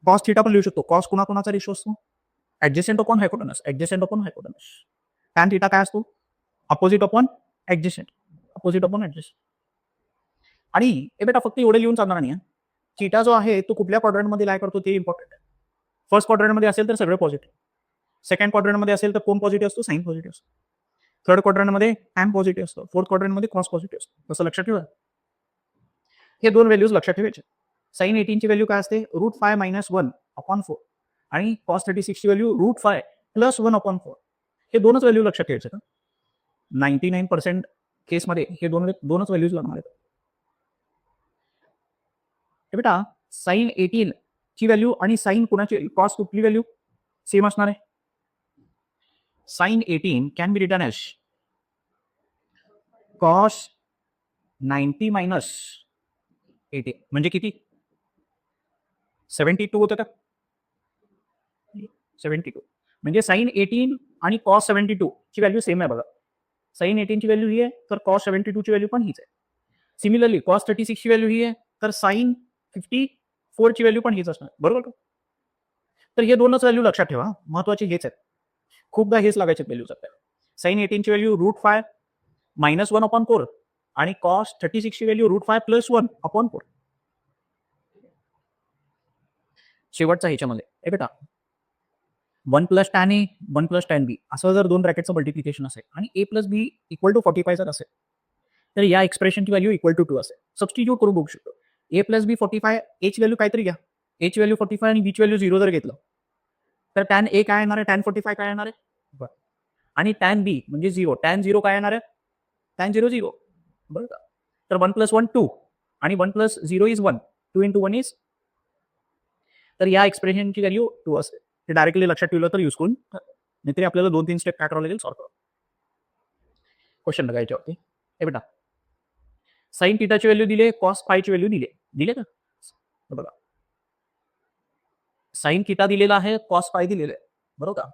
कॉस थिटा पण लिहू शकतो. कॉस कुणाकुणाचा रेशो असतो? Adjacent upon hypotenuse. Adjacent upon hypotenuse. Tan theta काय असतो? Opposite upon adjacent. Opposite upon adjacent. आणि हे बेटा फक्त एवढे लिहून चालणार नाही. थिटा जो आहे तो कुठल्या क्वाड्रंटमध्ये लाय करतो ते इम्पॉर्टंट आहे. फर्स्ट क्वाड्रंटमध्ये असेल तर सगळे पॉझिटिव्ह. सेकंड क्वाड्रंटमध्ये असेल तर कोण पॉझिटिव्ह असतो? साइन पॉझिटिव्ह असतो. थर्ड क्वाड्रंटमध्ये टॅन पॉझिटिव्ह असतो. फोर्थ क्वाड्रंटमध्ये कॉस पॉझिटिव्ह असतो. कसं लक्षात ठेवा. हे दोन व्हॅल्यूज लक्षात ठेवायचे. साइन 18 ची व्हॅल्यू काय असते? √5 - 1 अपॉन 4 आणि कॉस 36 ची व्हॅल्यू √5 + 1 अपॉन 4. हे दोनच व्हॅल्यू लक्षात ठेवायचे का? 99% केसमध्ये हे दोनच व्हॅल्यूज लागणार आहेत. हे बेटा साइन 18 ची व्हॅल्यू आणि साइन कुणाची कॉस कुठली व्हॅल्यू सेम असणार आहे? Sine 18 can be return as cos 90 minus 18 म्हणजे किती? 72 होतं का? 72 म्हणजे साइन 18 आणि कॉस 72 ची व्हॅल्यू सेम आहे बघा. साइन 18 ची व्हॅल्यू ही आहे तर कॉस 72 ची व्हॅल्यू पण हीच आहे. सिमिलरली कॉस 36 ची व्हॅल्यू ही आहे तर साइन 54 ची व्हॅल्यू पण हीच असणार, बरोबर का? तर हे दोनच व्हॅल्यू लक्षात ठेवा, महत्वाचे हेच आहेत. खूपदा हेच लागायचे व्हॅल्यूज आपल्याला. साइन 18 ची व्हॅल्यू √5 -1/4 आणि कॉस 36 ची व्हॅल्यू √5 + 1/4. शेवटचा ह्याच्यामध्ये हे बेटा 1 + tan A 1 + tan B असं जर दोन ब्रॅकेटचं मल्टिप्लिकेशन असेल आणि A + B = 45 जर असेल, तर या एक्सप्रेशनची व्हॅल्यू = 2 असेल. सबस्टिट्यूट करून बघू शकतो. A + B 45, A ची व्हॅल्यू काहीतरी घ्या. A ची व्हॅल्यू 45 आणि B ची व्हॅल्यू 0 जर घेतलं, तर tan A काय येणार आहे? tan 45 काय येणार आहे? बरं. आणि tan B म्हणजे 0. tan 0 काय येणार आहे? tan 0 0. बरं का? तर 1 + 1 2 आणि 1 + 0 is 1. 2 × 1 is. तर या एक्सप्रेशनची व्हॅल्यू 2 असेल. ते डायरेक्टली लक्षात ठेवलं तर युजफुल. नाहीतरी आपल्याला 2-3 स्टेप काय करावं लागेल? सॉल्व्ह करावं. क्वेश्चन बघा याच्यावरती. हे बेटा साइन थीटाची व्हॅल्यू दिली आहे, कॉस फायची व्हॅल्यू दिली आहे. दिले का? हे बघा. साइन थीटा दिलेला आहे, कॉस फाय दिलेलं आहे. बरोबर का?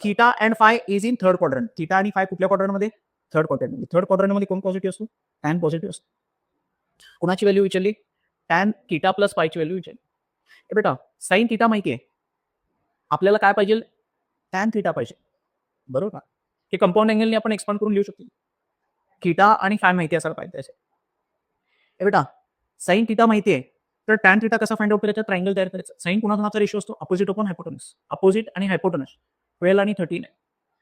Theta and five is in third quadrant. Theta आणि फाय कुठल्या क्वाड्रंटमध्ये? थर्ड क्वाड्रंटमध्ये. थर्ड क्वाड्रंटमध्ये कोण पॉझिटिव्ह असतो? टॅन पॉझिटिव्ह असतो. कुणाची व्हॅल्यू विचारली? टॅन थीटा प्लस फायची व्हॅल्यू विचारली. हे बेटा साइन थीटा माहिती आहे. आपल्याला काय पाहिजे? टॅन थीटा पाहिजे. बरोबर का? हे कंपाऊंड अँगलने आपण एक्सपांड करून लिहू शकतो. थीटा आणि फाय माहिती असायला पाहिजे त्याचे. हे बेटा साइन थीटा माहिती आहे, तर टॅन थीटा कसा फाइंड आउट करायचा? ट्रायंगल तयार करायचा. साइन कुणाचा रेशो असतो? Opposite upon hypotenuse. अपोजिट आणि हायपोटेनस 12 आणि 13 आहे.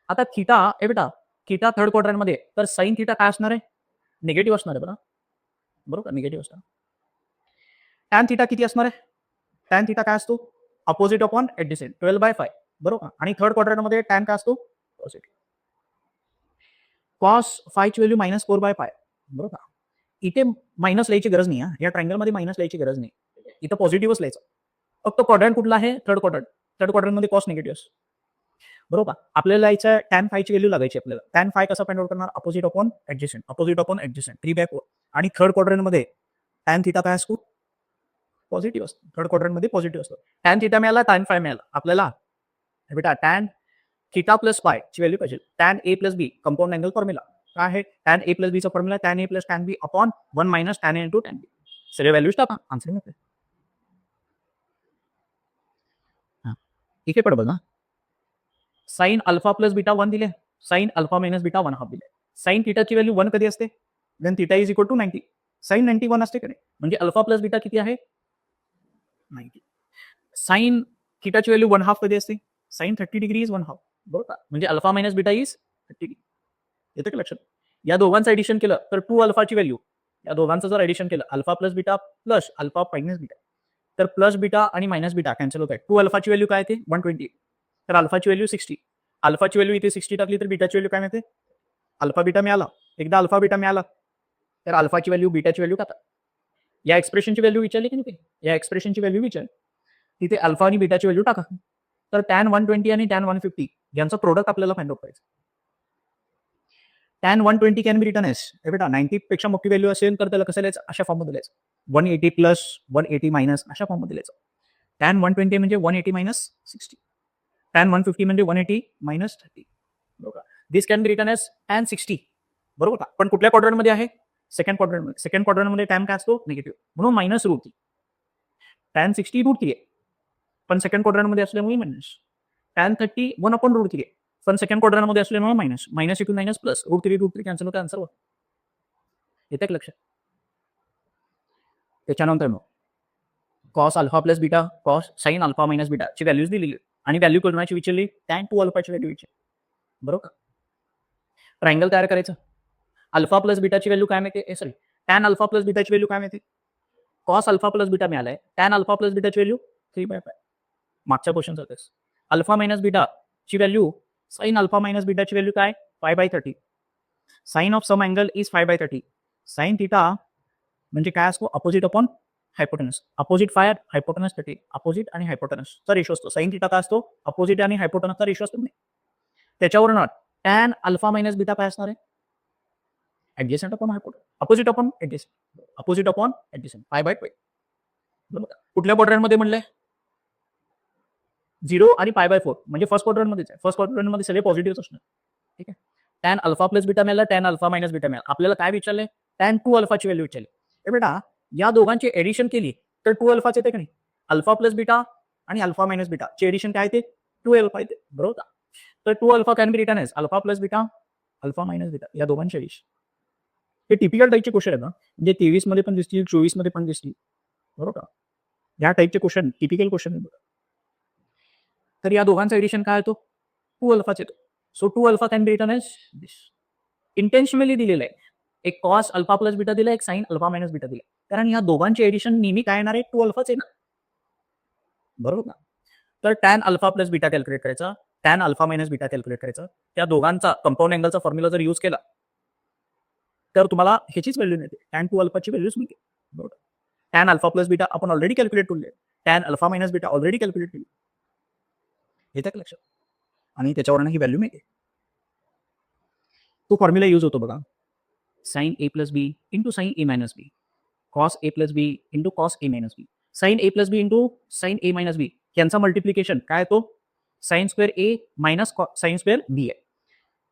आता थीटा हे बेटा थीटा थर्ड क्वाड्रंटमध्ये, तर साइन थीटा काय असणार आहे? निगेटिव्ह असणार आहे. बरोबर का? निगेटिव्ह असणार. टॅन थीटा किती असणार आहे? टॅन थीटा काय असतो? Opposite upon adjacent 12/5. बरोबर. आणि थर्ड क्वाड्रंटमध्ये टॅन काय असतो? पॉझिटिव्ह. कॉस फायची व्हॅल्यू -4/5. बरोबर का? इथे मायनस लिहायची गरज नाही. या ट्रायंगलमध्ये मायनस लिहायची गरज नाही. इथं पॉझिटिव्हच लिहायचं. फक्त क्वाड्रंट कुठला आहे? Third quadrant. थर्ड क्वाड्रंटमध्ये कॉस निगेटिव्ह असतो. बरोबर. आपल्याला याच्या टॅन फायची व्हॅल्यू लागायची आपल्याला. टॅन फाय कसं फाइंड आउट करणार? Opposite upon adjacent. Opposite upon adjacent 3/4. आणि थर्ड क्वाड्रंटमध्ये टॅन थीटा काय असतो? पॉझिटिव्ह असतो. थर्ड क्वाड्रंटमध्ये पॉझिटिव्ह असतो. टॅन थीटा मिळाला, टॅन फाय मिळाला. आपल्याला बेटा टॅन थीटा प्लस फाय ची व्हॅल्यू पाहिजे. Tan A + B compound angle formula काय आहे? टॅन A + B चा formula tan A + tan B upon 1 - tan A × tan B. सगळे व्हॅल्यूज टाका, आन्सर मिळते. इथे पण बघा. साइन अल्फा प्लस बीटा 1 दिले. साइन अल्फा मायनस बीटा 1/2 दिले. साइन थीटाची व्हॅल्यू 1 कधी असते? When theta is equal to 90. Sine 91 असते का नाही? म्हणजे अल्फा प्लस बीटा किती आहे? 90. साइन थीटाची व्हॅल्यू 1/2 कधी असते? Sine 30 degree is 1/2. बरोबर का? म्हणजे alpha minus beta is 30 degree. येतं का लक्षात? या दोघांचं एडिशन केलं तर 2 अल्फाची व्हॅल्यू, या दोघांचं जर एडिशन केलं alpha plus beta plus alpha minus beta, तर प्लस बीटा आणि मायनस बीटा कॅन्सल होत आहे. 2 अल्फाची व्हॅल्यू काय येते? 120. तर अल्फाची व्हॅल्यू 60. अल्फाची व्हॅल्यू इथे 60 टाकली तर बीटाची व्हॅल्यू काय मिळते? अल्फा बीटा मिळाला. एकदा अल्फा बीटा मिळाला तर अल्फाची व्हॅल्यू बीटाची व्हॅल्यू टाका. या एक्सप्रेशनची व्हॅल्यू विचारली की नाही? या एक्सप्रेशनची व्हॅल्यू विचार, तिथे अल्फा आणि बीटाची व्हॅल्यू टाका. तर टॅन 120 आणि टॅन 150 यांचं प्रोडक्ट आपल्याला फाइंड आउट करायचं. Tan 120 can be written as. हे बेटा 90 पेक्षा मोठी व्हॅल्यू असेल तर त्याला कसं लिहायचं? अशा फॉर्ममध्ये लिहायचं. 180 प्लस 180 मायनस अशा फॉर्ममध्ये लिहायचं. टॅन 120 म्हणजे 180 मायनस 60. टॅन 150 म्हणजे 180 मायनस 30. बरोबर. This can be written as tan 60. बरोबर का? पण कुठल्या क्वाड्रंटमध्ये आहे? सेकंड क्वाड्रंटमध्ये. सेकंड क्वाड्रंटमध्ये टॅन काय असतो? निगेटिव्ह. म्हणून मायनस √3. टॅन 60 √3 आहे. पण सेकंड क्वाड्रंटमध्ये असल्यामुळे मायनस. टॅन 30 1/√3 आहे. पण सेकंड क्वाड्रंटमध्ये असल्यामुळे minus. Minus equal minus plus. √3 cancel होतं, आन्सर 1. येते का लक्षात? त्याच्यानंतर मग cos alpha plus beta, cos sine alpha minus beta ची व्हॅल्यूज दिलेली आणि व्हॅल्यू कोणाची विचारली? टॅन 2 अल्फाची व्हॅल्यू विचारली. बरोबर का? ट्रायंगल तयार करायचं. अल्फा प्लस बीटाची व्हॅल्यू काय मिळते? सॉरी, टॅन अल्फा प्लस बीटाची व्हॅल्यू काय मिळते? कॉस अल्फा प्लस बीटा मिळालाय. टॅन अल्फा प्लस बीटाची व्हॅल्यू 3/5. मागच्या क्वेश्चन सारखंच. अल्फा मायनस बीटा ची व्हॅल्यू, साइन अल्फा मायनस बीटाची व्हॅल्यू काय? 5/30. Sine of sum angle is 5/30. Sine theta म्हणजे काय असतो? Opposite upon hypotenuse. Opposite phi hypotenuse 30. Opposite आणि हायपोटेनसचा रेशो असतो. साइन थीटा काय असतो? अपोजिट आणि हायपोटेनसचा रेशो असतो. त्याच्यावरून टॅन अल्फा मायनस बीटा काय असणार आहे? Adjacent upon hypotenuse. Opposite upon adjacent. Opposite upon adjacent 5/5. बरोबर. कुठल्या क्वाड्रंटमध्ये म्हणलंय? 0 आणि π/4 म्हणजे फर्स्ट क्वाड्रंटमध्येच आहे. फर्स्ट क्वाड्रंटमध्ये सगळे पॉझिटिव्ह असणार. ठीक आहे. टॅन अल्फा प्लस बीटा मिळाला, टॅन अल्फा मायनस बीटा मिळाला. आपल्याला काय विचारलंय? टॅन 2 अल्फाची व्हॅल्यू विचारली. बेटा या दोघांची एडिशन केली तर 2 अल्फाच येते का नाही, अल्फा प्लस बीटा आणि अल्फा मायनस बीटा चे एडिशन काय येते 2 अल्फा येते, बरोबर का. तर 2 alpha can be written as alpha plus beta alpha minus beta या दोघांचे एडिशन. हे टिपिकल टाईपचे क्वेश्चन आहेत ना, म्हणजे 23 मध्ये पण दिसतील, 24 मध्ये पण दिसतील, बरोबर का. या टाईपचे क्वेश्चन टिपिकल क्वेश्चन आहेत. तर या दोघांचा एडिशन काय येतो 2 अल्फाच येतो. So 2 alpha can be written as this. Intentionally दिलेलं आहे. एक कॉस अल्फा प्लस बीटा दिला, एक साइन अल्फा मायनस बीटा दिला, कारण या दोघांचे एडिशन नेहमी काय येणार आहे 2 अल्फाच आहे ना, बरोबर ना. तर tan alpha plus beta calculate करायचा, tan alpha minus beta calculate करायचा. त्या दोघांचा कंपाऊंड अँगलचा फॉर्म्युला जर यूज केला तर तुम्हाला ह्याचीच व्हॅल्यू मिळते, टॅन 2 अल्फाची व्हॅल्यूच मिळते, बरोबर. टॅन अल्फा प्लस बीटा आपण ऑलरेडी कॅल्क्युलेट केले, tan alpha minus beta already calculate केली, येतं का लक्षात. आणि त्याच्यावरनं ही व्हॅल्यू मिळते. तो फॉर्म्युला यूज होतो बघा, sign A plus B into sine A minus B, cos A plus B into cos A minus B, sign A plus B into sine A minus बी यांचा मल्टिप्लिकेशन काय तो sign square A minus sine square बी आहे.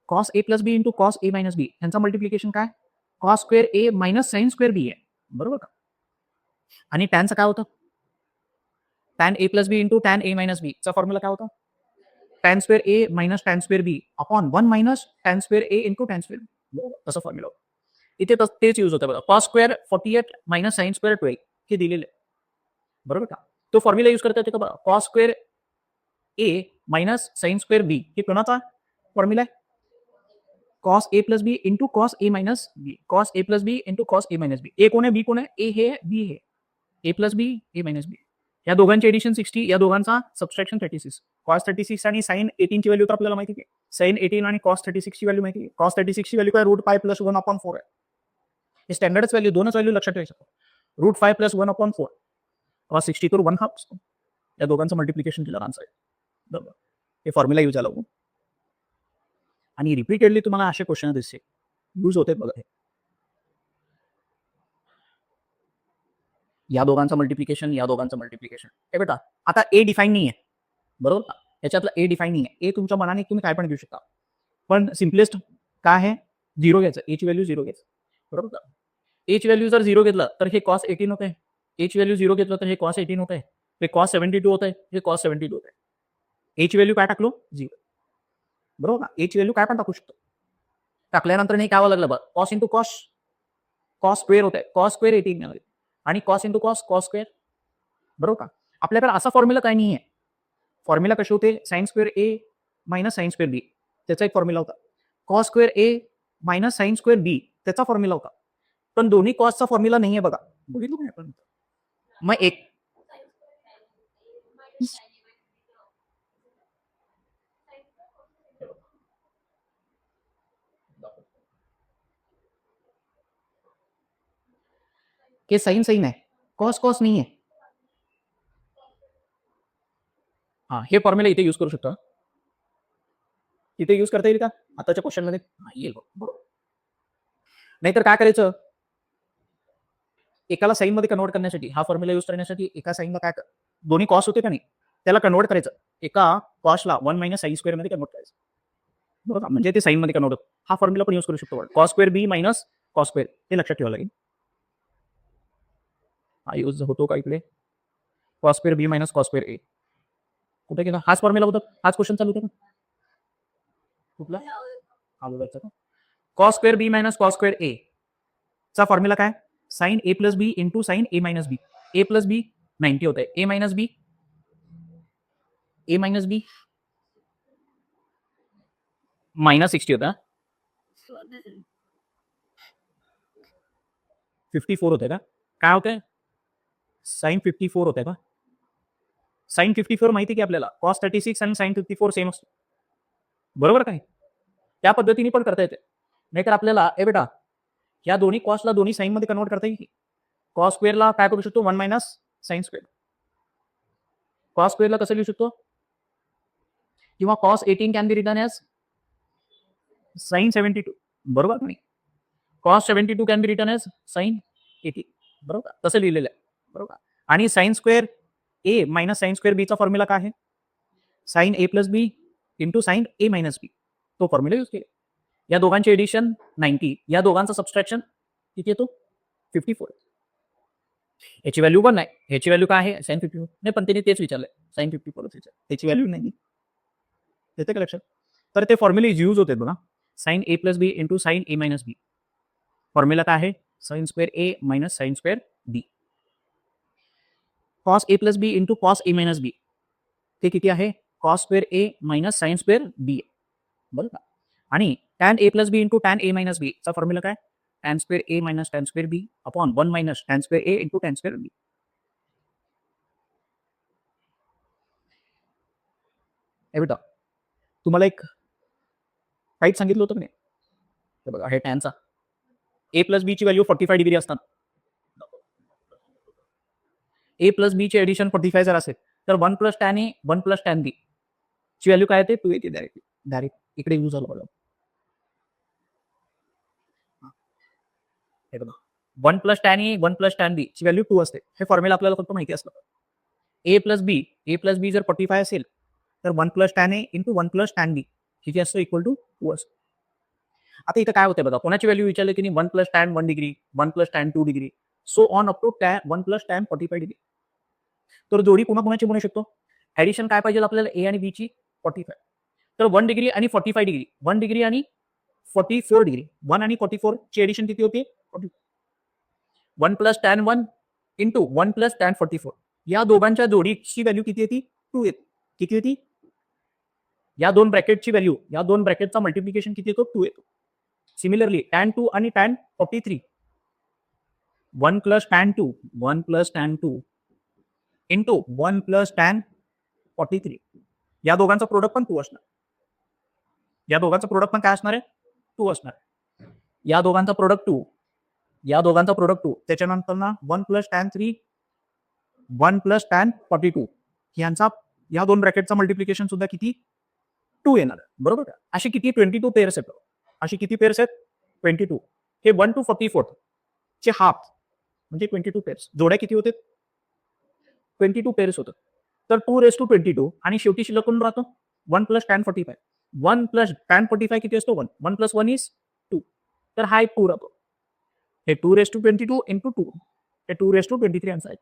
Cos A plus B into cos A minus बी यांचा मल्टिप्लिकेशन काय cos square A minus sine square बी आहे, बरोबर का. आणि टॅनचं काय होतं tan A plus B into tan A minus B चा फॉर्म्युला काय होता tan square A minus tan square B upon 1 minus tan square A into tan square बी, तसा फॉर्म्युला होता. इथे तेच यूज होतं बघा, cos square 48 minus sine square 12 हे दिलेले आहे, बरोबर का. तो फॉर्म्युला यूज करता येते का बघा, cos square A minus sine square बी हे कोणाचा फॉर्म्युला आहे cos A plus B into cos A minus B, cos A plus B into cos A minus बी. ए कोण आहे बी कोण आहे ए हे बी हे, ए प्लस बी ए मायनस बी. या दोघांचे एडिशन 60, या दोघांचा सबस्ट्रॅक्शन 36. कॉस 36 आणि साइन 18 ची व्हॅल्यू तर आपल्याला माहिती आहे, साइन 18 आणि कॉस 36 ची व्हॅल्यू माहिती आहे. कॉस 36 ची व्हॅल्यू काय रूट पाय प्लस 1 अपॉन 4 आहे. हे स्टँडर्डच व्हॅल्यू, दोनच व्हॅल्यू लक्षात ठेवायचं, रूट 5 प्लस 1 अपॉन 4 कॉस 60 तर 1/2. या दोघांचं मल्टिप्लिकेशन केलं आन्सर आहे, बरोबर. हे फॉर्म्युला यूज झाला आणि रिपीटेडली तुम्हाला असे क्वेश्चन दिसते यूज होते बघा. हे या दोघांचं मल्टिप्लिकेशन, या दोघांचं मल्टिप्लिकेशन. हे बेटा आता ए डिफाईन नाही आहे, बरोबर का. याच्यातलं ए डिफाईन नाही आहे. ए तुमच्या मनाने तुम्ही काय पण घेऊ शकता, पण सिम्पलेस्ट काय आहे 0 घ्यायचं, एची व्हॅल्यू 0 घ्यायचं, बरोबर का. एची व्हॅल्यू जर 0 घेतलं तर हे कॉस 18 होत आहे, एची व्हॅल्यू 0 घेतलं तर हे कॉस 18 होत आहे, हे कॉस 72 होत आहे, हे कॉस 72 होत आहे. एची व्हॅल्यू काय टाकलो 0, बरोबर का. एची व्हॅल्यू काय पण टाकू शकतो. टाकल्यानंतर नाही काय लागलं बघ, cos into cos, cos square होत आहे, कॉस स्क्वेअर 18 आणि cos into cos, cos square, बरोबर का. आपल्याकडे असा फॉर्म्युला काही नाही आहे. फॉर्म्युला कसे होते sign square A minus sine square बी त्याचा एक फॉर्म्युला होता, cos square A minus sine square बी त्याचा फॉर्म्युला होता, पण दोन्ही कॉसचा फॉर्म्युला नाही आहे बघा, बघितलं नाही आपण. मग एक के साइन साइन आहे, कॉस कॉस नाही आहे. हा हे फॉर्म्युला इथे यूज करू शकतो, इथे यूज करता येईल का आताच्या क्वेश्चन मध्ये येईल बरोबर. नाहीतर काय करायचं एकाला साइन मध्ये कन्वर्ट करण्यासाठी हा फॉर्म्युला यूज करण्यासाठी एका साइनला काय दोन्ही कॉस होते का नाही त्याला कन्वर्ट करायचं, एका कॉसला 1 मायनस साइन स्क्वेअर मध्ये कन्वर्ट करायचं, बरोबर. म्हणजे ते साइन मध्ये कन्वर्ट होतं. हा फॉर्म्युला पण यूज करू शकतो, कॉस स्क्वेअर बी मायनस कॉस स्क्वेअर हे लक्षात ठेवावं लागेल. हा यूज होतो का इकडे कॉस स्क्वेअर बी मायनस कॉस स्क्वेअर ए कुठे गेला, हाच फॉर्म्युला होता, हाच क्वेश्चन चालू होता कुठला का कॉस स्क्वेअर बी मायनस कॉस स्क्वेअर ए चा फॉर्म्युला काय sign A plus B into sine A minus B, A plus बी 90 होत आहे, ए मायनस बी मायनस 60 होता, 54 होते का काय होतंय साइन 54 होते का, साइन 54 माहिती की आपल्याला कॉस 36 आणि साइन 54 सेम असतो, बरोबर काय. त्या पद्धतीने पण करता येते. नाहीतर आपल्याला ए बेटा या दोन्ही कॉसला दोन्ही साइन मध्ये कन्वर्ट करता येईल. कॉस स्क्वेअरला काय करू शकतो 1 मायनस साइन स्क्वेअर, कॉस स्क्वेअरला कसं लिहू शकतो किंवा cos 18 can be written as sine 72, बरोबर नाही. Cos 72 can be written as sine 80, बरोबर तसं लिहिलेलं आहे, बरोबर. आणि sine square A minus sine square बीचा फॉर्म्युला काय आहे sine A plus B into sine A minus B, तो फॉर्म्युला यूज केला. या दोघांचे एडिशन 90, या दोघांचा सबस्ट्रॅक्शन किती येतो 54. ह्याची व्हॅल्यू 1 आहे. ह्याची व्हॅल्यू काय आहे? sin 50 नाही, पण त्यांनी तेच विचारलंय. sin 50 परत विचार. त्याची व्हॅल्यू नाही. येते का लक्षात? तर ते फॉर्म्युले यूज होते बघा. sin a plus B into sin a minus B. Formula काय आहे? sin square a minus sin square b. cos a plus B into cos a minus B. ते किती आहे? cos square a minus sin square b. बरोबर का? आणि tan a plus B into tan a minus B चा फॉर्म्युला काय? tan square a minus tan square b upon 1 minus tan square a into tan square b. हे बेटा, तुम्हाला एक काहीच सांगितलं होतं की नाही? हे बघा, हे टॅनचा a प्लस बी ची व्हॅल्यू 45 डिग्री असतात. a प्लस बी चे एडिशन 45 जर असेल तर 1 plus tan A 1 plus tan बी ची व्हॅल्यू काय येते? 2 येते डायरेक्ट इकडे यूज झालं बघा. हे बघा, 1 plus tan A 1 plus tan बी ची व्हॅल्यू 2 असते. हे फॉर्म्युला आपल्याला फक्त माहिती असतं. ए प्लस बी जर 45 असेल तर 1 plus tan A into 1 plus tan बी किती असतं? इक्वल टू 2 असतं. आता इथं काय होतंय बघा, कोणाची व्हॅल्यू विचारली की नाही? 1 plus tan 1 degree 1 plus tan 2 degree so on up to 1 plus tan 45 degree. तर जोडी कोणाकोणाची बनवू शकतो? ऍडिशन काय पाहिजे आपल्याला? ए आणि बी ची 45. तर 1 डिग्री आणि 45 डिग्री 1 डिग्री आणि 44 डिग्री 1 आणि 44 ची एडिशन किती होते? 1 plus tan 1 into 1 plus tan 44 या दोघांच्या जोडीची व्हॅल्यू किती येते? 2 येते. किती येते? या दोन ब्रॅकेटची व्हॅल्यू, या दोन ब्रॅकेटचा मल्टिप्लिकेशन किती येतो? 2 येतो. सिमिलरली टॅन 2 आणि tan 43 1 plus tan 2 1 plus tan 2 into 1 plus tan 43 या दोघांचा प्रोडक्ट पण 2 असणार. या दोघांचा प्रोडक्ट पण काय असणार आहे? 2 असणार. या दोघांचा प्रोडक्ट 2 या दोघांचा प्रोडक्ट 2 त्याच्यानंतर ना 1 प्लस टॅन 3 1 प्लस टॅन 42 यांचा या दोन ब्रॅकेटचा मल्टिप्लिकेशन सुद्धा किती? 2 येणार. बरोबर का? असे किती? 22 पेअर्स आहेत. अशी किती पेअर्स आहेत? 22. हे 1 टू 44 चे हाफ म्हणजे 22 पेअर्स. जोड्या किती होते? 22 पेअर्स होतं. तर 2 रेस टू 22 आणि शेवटी शिल्लक कोण राहतो? 1 प्लस टॅन 45. 1 प्लस टॅन 45 किती असतो? 1. 1 प्लस 1 इज 2. तर हा एक 2 राहतो. हे 2 रेस टू 22 इंटू 2 हे 2 रेस टू 23 आन्सर आहे.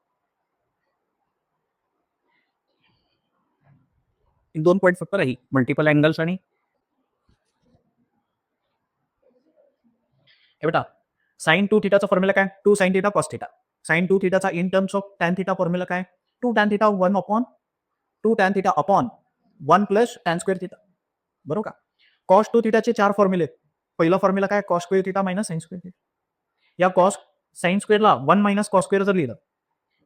दोन पॉईंट फक्त राही मल्टिपल अँगल्स आणि हे बेटा, साइन 2 थीटाचा फॉर्म्युला काय? 2 sine theta cos theta. Sine 2 थीटाचा in terms of tan theta formula काय? 2 tan theta 1 upon 2 tan theta upon 1 plus tan square theta. बरोबर का? कॉस 2 थीटाचे 4 फॉर्म्युले. पहिला फॉर्म्युला काय? Cos square theta minus sine square theta. या कॉस साइन स्क्वेअरला 1 मायनस कॉस स्क्वेअर जर लिहिलं,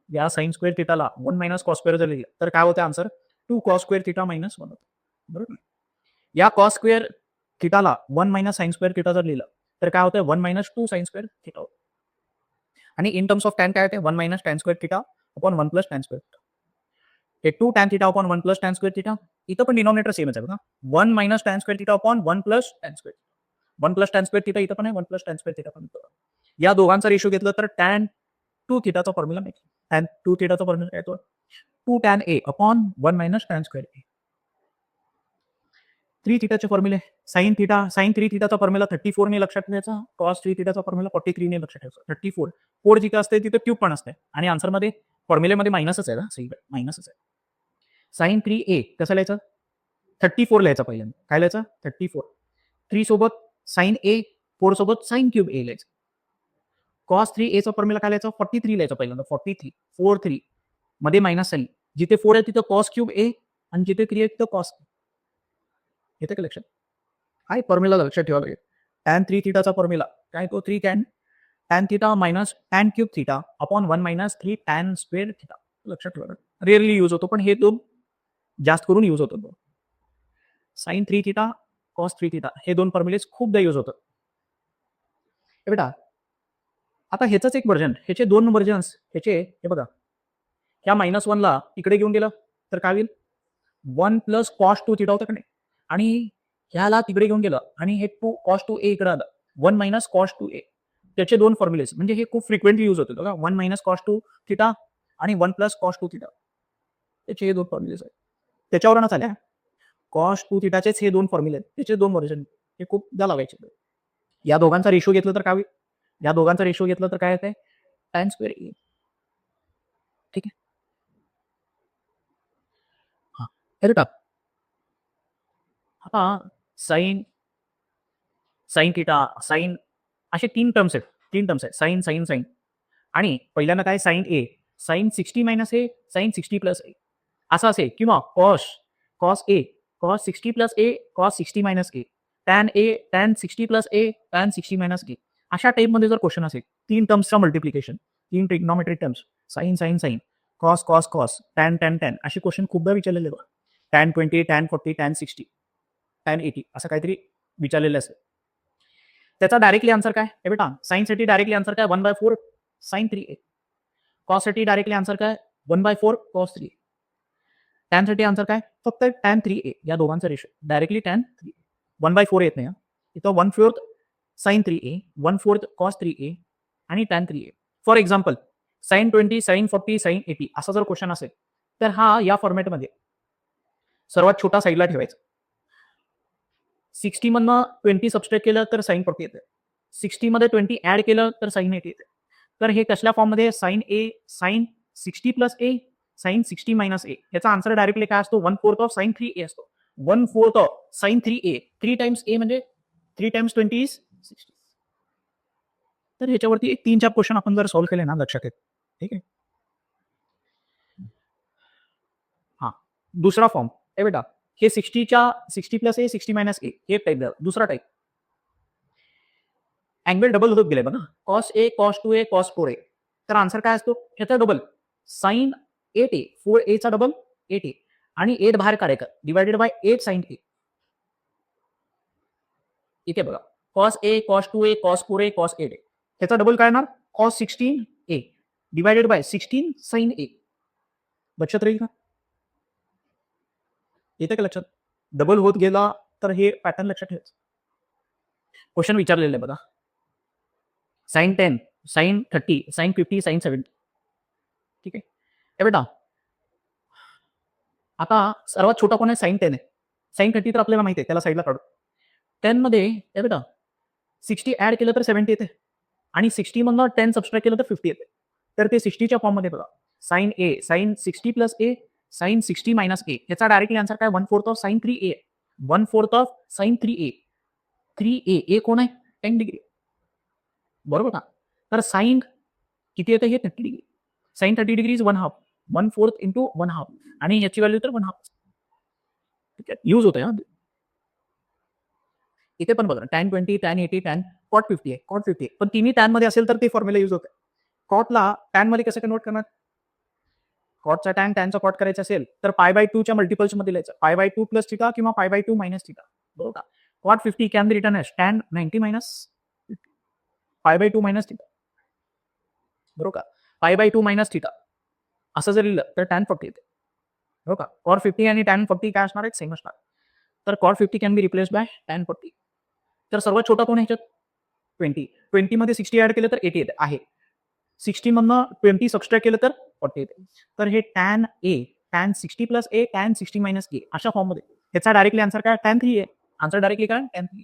या साइन स्क्वेअर थीटाला 1 मायनस कॉस स्क्वेअर जर लिहिलं तर काय होतं answer? 2 cos square theta minus 1 होतं. बरोबर. या कॉस स्क्वेअर थीटाला 1 मायनस साइन स्क्वेअर थीटा जर लिहिलं तर काय होतं? 1 मायनस 2 साइन स्क्वेअर थीटा होतं. आणि इन टर्म्स ऑफ टॅन काय होते? 1 minus tan square theta upon 1 plus tan square theta. हे 2 tan theta upon 1 plus tan square theta. इथं पण डिनॉमिनेटर सेमच आहे बघा. 1 minus tan square theta upon 1 plus tan square. 1 plus tan square theta इथं पण आहे, 1 प्लस टॅन स्क्वेअर थीटा पण इथं. या दोघांचा रेशो घेतला तर टॅन 2 थीटाचा फॉर्म्युला नाही. टॅन 2 थीटाचा फॉर्म्युला काय येतो? 2 tan A upon 1 minus tan square A. 3 थीटाचे फॉर्म्युले. Sign 3 थीटाचा formula 34 ने लक्षात ठेवायचा. कॉस 3 थीटाचा फॉर्म्युला 43 ने लक्षात ठेवायचा. 34 4 जिथे असते तिथे क्यूब पण असते आणि आन्सरमध्ये फॉर्म्युलेमध्ये मायनसच आहे ना, सही मायनसच आहे. साइन 3 ए कसं लिहायचं? 34 लिहायचं पहिल्यांदा. काय लिहायचं? 34. 3 सोबत साइन ए 4 सोबत साइन क्यूब ए लिहायचं. कॉस 3 ए चा फॉर्म्युला काय लिहायचा? 43 लिहायचं पहिल्यांदा. 43 4 3 मध्ये मायनस साइन. जिथे 4 आहे तिथं कॉस क्यूब ए आणि जिथे 3 आहे तिथं कॉस. येते का लक्षात? हा एक फॉर्म्युला लक्षात ठेवा लागेल. टॅन 3 थीटाचा फॉर्म्युला काय? तो 3 tan theta minus tan cube theta upon 1 minus 3 tan square theta. लक्षात ठेवा लागेल. रेअरली यूज होतो पण हे दोन जास्त करून यूज होतात. साइन 3 थीटा कॉस 3 थीटा हे दोन फॉर्म्युलेस खूपदा यूज होतात. हे बेटा, आता ह्याचंच एक व्हर्जन, ह्याचे 2 व्हर्जन्स ह्याचे हे बघा. ह्या -1 ला इकडे घेऊन गेलं तर काय होईल? 1 प्लस कॉस 2 थीटा होतं का नाही? आणि ह्याला तिकडे घेऊन गेलं आणि हे 2 कॉस 2 ए इकडे आलं. 1 मायनस कॉस 2 ए. त्याचे 2 फॉर्म्युलेस म्हणजे हे खूप फ्रिक्वेंटली यूज होते बघा. 1 मायनस कॉस 2 थीटा आणि 1 प्लस कॉस 2 थीटा. त्याचे हे 2 फॉर्म्युलेस आहेत. त्याच्यावरूनच आल्या. कॉस 2 थीटाचेच हे 2 फॉर्म्युले आहेत. त्याचे 2 व्हर्जन. हे खूपदा लावायचे. या दोघांचा रेशो घेतला तर काय होईल? या दोघांचा रेशो घेतला तर काय येतंय? टॅन स्क्वेअर ए. हे बेटा आता साईन साईन थिटा साईन असे तीन टर्म्स आहेत साईन साईन साईन आणि पहिल्यांदा काय sine A sine 60 minus A sine 60 plus A असं असेल किंवा cos cos A cos 60 plus A cos 60 minus A tan A tan 60 plus A tan 60 minus A अशा टाईपमध्ये जर क्वेश्चन असेल तीन टर्म्सचं मल्टिप्लिकेशन तीन trigonometric terms sine sine sine cos cos cos tan tan tan असे क्वेश्चन खूपदा विचारलेले बघा टॅन 20 टॅन 40 टॅन 60 टॅन 80 असं काहीतरी विचारलेलं असेल त्याचा डायरेक्टली आन्सर काय हे बेटा साईनसाठी डायरेक्टली आन्सर काय 1/4 साईन 3a कॉससाठी डायरेक्टली आन्सर काय 1/4 कॉस 3a टॅनसाठी आन्सर काय फक्त टॅन 3a या दोघांचा रेशो डायरेक्टली टॅन 3 1/4 येत नाही इथं 1/4 साईन 3a 1/4 कॉस 3a आणि tan 3a for example sine 20 sine 40 sine 80 असा जर क्वेश्चन असेल तर हा या फॉर्मॅटमध्ये सर्वात छोटा साईडला ठेवायचा 60 मधनं 20 सबस्ट्रॅक्ट केलं तर साईन 40 येते 60 मध्ये 20 ऍड केलं तर साईन 80 येते तर हे कसल्या फॉर्ममध्ये sine A sine 60 plus A sine 60 minus A याचा आन्सर डायरेक्टली काय असतो 1/4 ऑफ साईन 3a असतो 1/4 ऑफ साईन 3a 3 टाइम्स ए म्हणजे 3 टाइम्स 20 इज 60 तर ह्याच्यावरती एक 3-4 क्वेश्चन आपण जर सॉल्व्ह केले ना लक्षात येत ठीक आहे हा दुसरा फॉर्म हे बेटा हे 60 प्लस ए 60 मायनस ए हे टाईप झालं दुसरा टाईप अँगल डबल होत गेले बघा cos A cos 2a cos 4a तर आन्सर काय असतो ह्याचा डबल साईन 8a 4a चा डबल 8a आणि 8 बाहेर काढायचं डिवायडेड बाय 8 साईन ए इथे बघा cos A cos 2a cos 4a cos 8a ह्याचा डबल काय येणार cos 16a divided by 16 sine A लक्षात राहील का येते का लक्षात डबल होत गेला तर हे पॅटर्न लक्षात ठेवायचं क्वेश्चन विचारलेलं आहे बघा साईन 10 साईन 30 साईन 50 साईन 70 ठीक आहे हे बेटा आता सर्वात छोटा कोण आहे साईन 10 आहे साईन 30 तर आपल्याला माहिती आहे त्याला साईडला काढू 10 मध्ये हे बेटा 60 ऍड केलं तर 70 येते आणि 60 मधनं 10 सबस्ट्रॅक्ट केलं तर 50 येते तर ते 60च्या फॉर्ममध्ये बघा sine A sine 60 plus A sine 60 minus A याचा डायरेक्टली आन्सर काय 1/4 of sine 3a 1/4 of sine 3a 3a A कोण आहे 10 डिग्री बरोबर का तर साईन किती येतं हे 30 degree sine 30 degree is 1/2 1/4 into 1/2 आणि याची व्हॅल्यू तर 1/2 ठीक आहे यूज होतं इथे पण बघा टॅन 20 टॅन 80 टॅन कॉट 50 आहे कॉट 50 पण तिन्ही टॅन मध्ये असेल तर ते फॉर्म्युला यूज होते कॉटला टॅन मध्ये कसं कन्वर्ट करणार कॉटचा टॅन टॅनचा कॉट करायचा असेल तर π/2 च्या मल्टिपल्स मध्ये लिहायचं π/2 प्लस थिटा किंवा π/2 मायनस थिटा बरोबर का cot 50 can be return as tan 90 minus π/2 minus theta बरोबर का π/2 मायनस थिटा असं जर लिहिलं तर टॅन 40 येते बरोबर का कॉट 50 आणि टॅन 40 काय असणार आहेत सेम असणार तर cot 50 can be replace by tan 40 तर सर्वात छोटा कोण ह्याच्यात 20 मध्ये 60 ऍड केलं तर 80 येते आहे 60 मधनं 20 सबस्ट्रॅक्ट केलं तर 40 येते तर हे tan A tan 60 plus A tan 60 minus A अशा फॉर्ममध्ये ह्याचा डायरेक्टली आन्सर काय टॅन 3 आहे आन्सर डायरेक्टली काय टॅन 3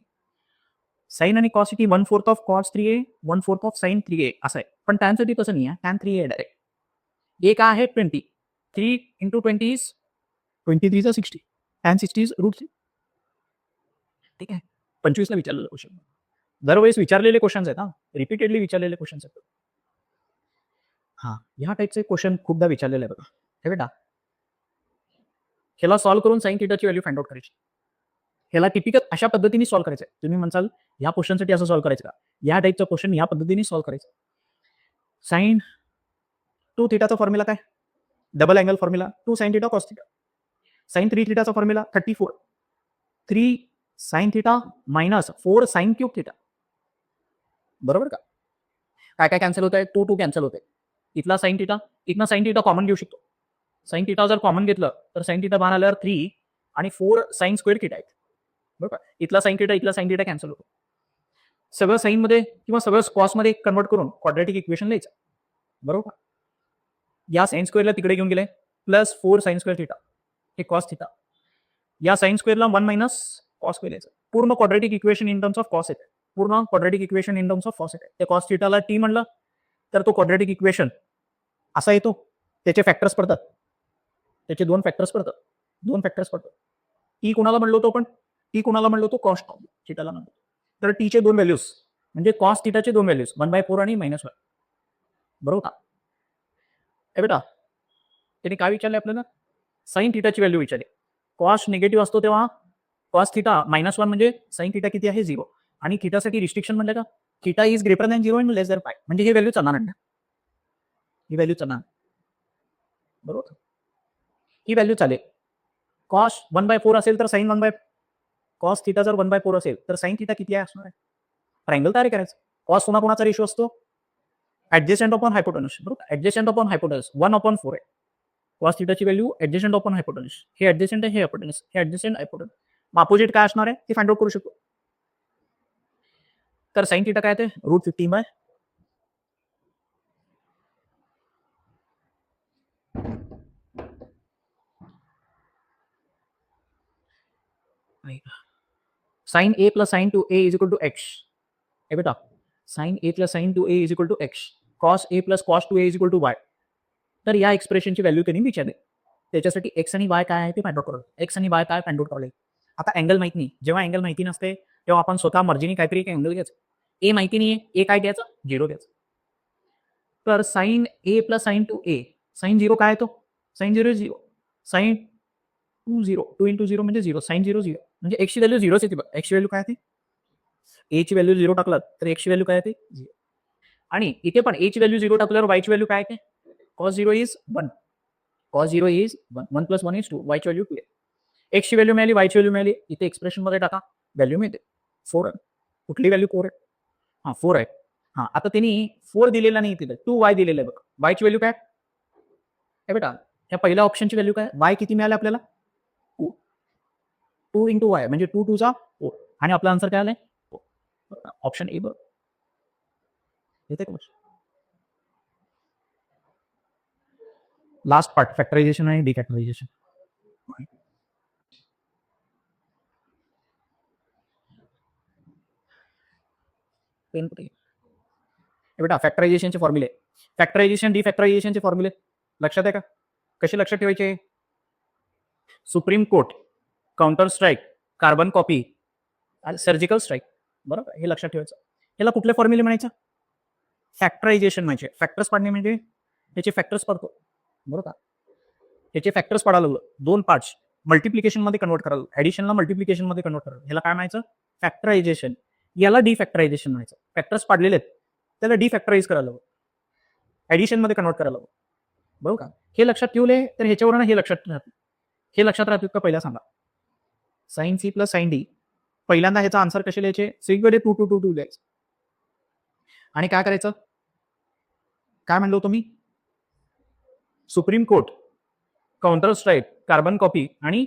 साईन आणि कॉस साठी 1/4 of cos 3a 1/4 of sine 3a असं आहे पण टॅन साठी तसं नाही आहे टॅन 3a आहे डायरेक्ट ए काय आहे 20 3 इंटू 20 इज 23 चा 60 टॅन 60 इज रूट 3 ठीक आहे 25 ला विचारलेलं क्वेश्चन दरवेळेस विचारलेले क्वेश्चन्स आहेत रिपीटेडली विचारलेले क्वेश्चन्स आहेत ह्या टाईपचे क्वेश्चन खूपदा विचारलेले आहे बघा हे बेटा ह्याला सॉल्व्ह करून साईन थिटाची व्हॅल्यू फाइंड आउट करायची ह्याला टिपिकल अशा पद्धतीने सॉल्व्ह करायचं आहे तुम्ही म्हणसाल या क्वेश्चनसाठी असं सॉल्व्ह करायचं का या टाईपचा क्वेश्चन या पद्धतीने सॉल्व्ह करायचं साईन 2 थिटाचा फॉर्म्युला काय double angle formula 2 sine theta cos theta sine 3 थिटाचा formula 34 3 sine theta minus 4 sine cube theta बरोबर का काय काय कॅन्सल होत आहे 2 कॅन्सल होत आहे इथला साईन थिटा इथनं साईन थिटा कॉमन घेऊ शकतो साईन थिटा जर कॉमन घेतलं तर साईन थिटा बाहेर आल्यावर 3 आणि 4 साईन स्क्वेअर थिटा आहेत बरोबर इथला साईन थिटा कॅन्सल होतो सगळं साईन मध्ये किंवा सगळं कॉस मध्ये कन्वर्ट करून क्वाड्रॅटिक इक्वेशन लिहायचं बरोबर या साईन स्क्वेअरला तिकडे घेऊन गेले प्लस 4 साईन स्क्वेअर थिटा हे कॉस थिटा या साईन स्क्वेअरला 1 मायनस कॉस स्क्वेअर यायचं पूर्ण quadratic equation in terms of cos येते पूर्ण quadratic equation in terms of cos येते त्या कॉस थिटाला टी म्हणलं तर तो क्वाड्रॅटिक इक्वेशन असा येतो त्याचे फॅक्टर्स पडतात त्याचे 2 फॅक्टर्स पडतात दोन फॅक्टर्स पडतो. टी कोणाला म्हणलो तो पण टी कोणाला म्हणलो तो कॉस्ट ऑफ थिटाला म्हणतो. तर टीचे दोन व्हॅल्यूज म्हणजे कॉस थिटाचे दोन व्हॅल्यूज 1/4 आणि -1, बरोबर का? हे बेटा त्यांनी काय विचारले आपल्याला? साइन थिटाची व्हॅल्यू विचारली. कॉस निगेटिव्ह असतो तेव्हा कॉस थिटा -1 म्हणजे साइन थिटा किती आहे 0 आणि थिटासाठी रिस्ट्रिक्शन म्हणलं का theta is greater than 0 and less than पाय म्हणजे हे व्हॅल्यू चालणार नाही. ही व्हॅल्यू चालणार, बरोबर? ही व्हॅल्यू चालेल. कॉस 1/4 असेल तर साइन 1 कॉस थिटा जर 1/4 असेल तर साइन थिटा किती आहे असणार आहे? ट्रायंगल तयार करायचं. कॉस कोणाचा रेशो असतो? ऍडजस्टंट अपॉन हायपोटेन्यूस, बरोबर? ऍडजस्टंट अपॉन हायपोटेन्यूस 1/4 आहे. कॉस थिटाची व्हॅल्यू ऍडजस्टंट अपॉन हायपोटेन्यूस. हे ऍडजस्टंट आहे, हे हायपोटेन्यूस, हे ऍडजस्टंट हायपोटेन्यूस. मग अपोजिट काय असणार आहे ते फाइंड आउट करू शकतो. तर साइन थिटा काय येते? √15 sine A plus sine 2a is equal to X. हे बेटा sine A plus sine 2a is equal to X. Cos A plus cos 2a is equal to Y. तर या एक्सप्रेशनची व्हॅल्यू त्यांनी विचारली. त्याच्यासाठी एक्स आणि वाय काय आहे ते फाइंड आउट करू. एक्स आणि वाय काय फाइंड आउट करावे. आता अँगल माहित नाही. जेव्हा अँगल माहिती नसते तेव्हा आपण स्वतः मर्जीने काहीतरी एक अँगल घ्यायचं. ए माहिती नाहीये, ए काय घ्यायचं? 0 घ्यायचं. तर sign A plus sine 2a, sign 0 काय येतो? साइन 0 0, साइन 2 0, 2 इंटू 0 म्हणजे 0, साइन 0 0 म्हणजे एक्सची व्हॅल्यू 0च येते. बघा एक्सची व्हॅल्यू काय येते? ए ची व्हॅल्यू 0 टाकलात तर एक्सची व्हॅल्यू काय येते? 0. आणि इथे पण ए ची व्हॅल्यू 0 टाकल्यावर वाय ची व्हॅल्यू काय येते? Cos 0 is 1. Cos 0 is 1. 1 + 1 is 2. Y ची व्हॅल्यू 2 आहे. एक्सची व्हॅल्यू मिळाली, वाय ची व्हॅल्यू मिळाली. इथे एक्सप्रेशनमध्ये टाका, व्हॅल्यू मिळते 4 आहे. कुठली व्हॅल्यू 4 आहे? हां 4 आहे. हां आता त्यांनी 4 दिलेला नाही तिथे 2y दिलेलं आहे बघ. वाय ची व्हॅल्यू काय? हे बेटा या पहिल्या ऑप्शनची व्हॅल्यू काय? वाय किती मिळालं आपल्याला? 2. 2 इंटू वाय म्हणजे 2 2 जा 4 आणि आपला आन्सर काय आलाय? ऑप्शन ए बघ. येते का? लास्ट पार्ट फॅक्टरायझेशन आणि डिफॅक्टरायझेशन. पेन कुठे? बेटा फॅक्टरायझेशनचे फॉर्म्युले, फॅक्टरायझेशन डिफॅक्टरायझेशनचे फॉर्म्युले लक्षात आहे का? कसे लक्षात ठेवायचे? Supreme Court, counter strike, carbon copy, surgical strike, बरोबर हे लक्षात ठेवायचं. याला कुठले फॉर्म्युले म्हणायचं? फॅक्टरायझेशन म्हणजे फॅक्टर्स पाडणे म्हणजे त्याचे फॅक्टर्स पडतो, बरोबर का? त्याचे फॅक्टर्स पडायला लागलं दोन पार्ट्स मल्टिप्लिकेशन मध्ये कन्वर्ट करायला, ऍडिशनला मल्टिप्लिकेशन मध्ये कन्वर्ट करायला, ह्याला काय म्हणायचं? फॅक्टरायझेशन. याला डिफॅक्टरायझेशन म्हणायचं. फॅक्टर्स पाडलेले आहेत त्याला डिफॅक्टराइज करायला हवं, ऍडिशन मध्ये कन्वर्ट करायला हवं, बरोबर का? हे लक्षात ठेवले तर ह्याच्यावरून हे लक्षात राहते. हे लक्षात राहतील का पहिला सांगा? Sine C plus sine D पहिल्यांदा ह्याचा आन्सर कसे लिहायचे? सिगमध्ये 2 2 2 2 लिहायचं आणि काय करायचं? काय म्हणलो तुम्ही? Supreme Court, counter strike, carbon copy आणि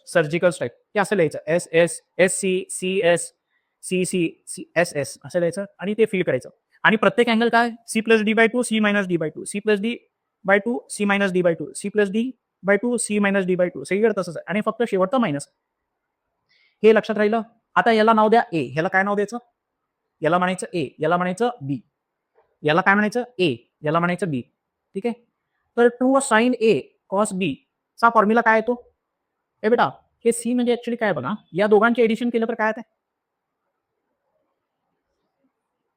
सर्जिकल स्ट्राईक हे असं लिहायचं. S S S C C S C C C S S असं लिहायचं आणि ते फिल करायचं. आणि प्रत्येक अँगल काय? C plus D by 2 C minus D by 2 C plus D by 2 C minus D by 2 C plus D by 2 C minus D by 2 सगळीकडे तसंच आहे आणि फक्त शेवटचं मायनस. हे लक्षात राहिलं. आता याला नाव द्या ए. ह्याला काय नाव द्यायचं? याला म्हणायचं ए, याला म्हणायचं बी, याला काय म्हणायचं? ए, याला म्हणायचं बी. ठीक आहे. तर 2 साइन ए कॉस बी चा फॉर्म्युला काय येतो? हे बेटा हे सी म्हणजे ऍक्च्युली काय बघा, या दोघांचे एडिशन केलं तर काय येते?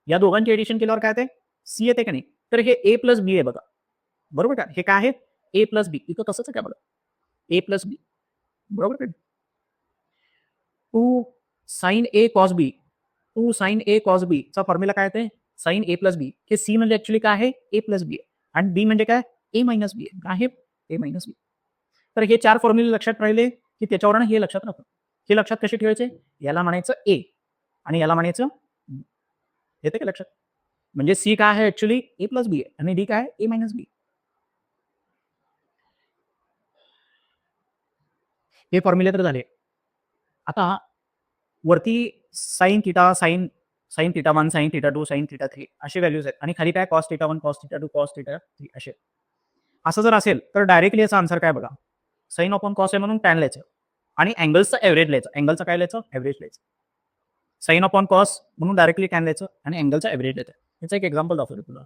या दोघांचे एडिशन केल्यावर काय येते? सी येते का नाही? तर हे ए प्लस बी आहे बघा, बरोबर का? हे काय आहे? ए प्लस बी. इथं तसंच आहे का बघा? ए प्लस बी, बरोबर का? 2 साइन ए कॉस बी, 2 साइन ए कॉस बी चा फॉर्म्युला काय येते? साइन ए प्लस बी. हे सी म्हणजे ऍक्च्युली काय आहे? ए प्लस बी आणि बी म्हणजे काय? ए मायनस बी आहे. काय आहे? ए मायनस बी. तर हे 4 फॉर्म्युले लक्षात राहिले की त्याच्यावरून हे लक्षात राहतं. हे लक्षात कसे ठेवायचे? याला म्हणायचं ए आणि याला म्हणायचं बी. येते का लक्षात? म्हणजे सी काय आहे? ऍक्च्युली ए प्लस बी आहे आणि डी काय आहे? A minus B. हे फॉर्म्युले तर झाले. आता वरती sine theta, sine sine theta 1, sine theta 2, sine theta 3 असे व्हॅल्यूज आहेत आणि खाली काय? Cos theta 1, cos theta 2, cos theta 3 असे. असं जर असेल तर डायरेक्टली याचा आन्सर काय बघा? साइन अपॉन कॉस आहे म्हणून टॅन लिहायचं आणि अँगल्सचं एव्हरेज लिहायचं. अँगलचं काय लिहायचं? एव्हरेज लिहायचं. साइन अपॉन कॉस म्हणून डायरेक्टली टॅन लिहायचं आणि अँगलचा एव्हरेज लिहायचं. याचं एक एक्झाम्पल दाखवतो तुला.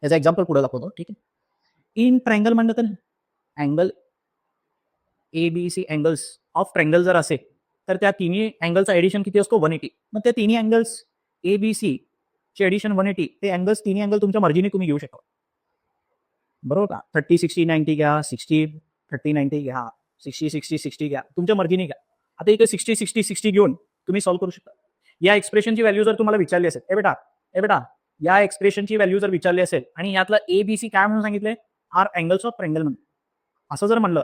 याचा एक्झाम्पल पुढे दाखवतो, ठीक आहे? इन ट्रायंगल म्हणलं तर angle ABC angles of triangle जर असेल तर त्या तिन्ही अँगलचा एडिशन किती असतो 180. मग त्या तिन्ही अँगल्स ABC चे एडिशन 180 ते अँगल्स तिन्ही अँगल तुमच्या मर्जीने तुम्ही घेऊ शकता. बरोबर का? 30 60 90 घ्या, 60 30 90 घ्या, 60 60 60 घ्या, तुमच्या मर्जीने घ्या. आता इथे 60 60 60 घेऊन तुम्ही सॉल्व्ह करू शकता. या एक्सप्रेशनची व्हॅल्यू जर तुम्हाला विचारली असेल, ए बेटा या एक्सप्रेशनची व्हॅल्यू जर विचारली असेल आणि यातला ABC काय म्हणून सांगितलंय, आर अँगल्स ऑफ ट्रँगल म्हणून, असं जर म्हणलं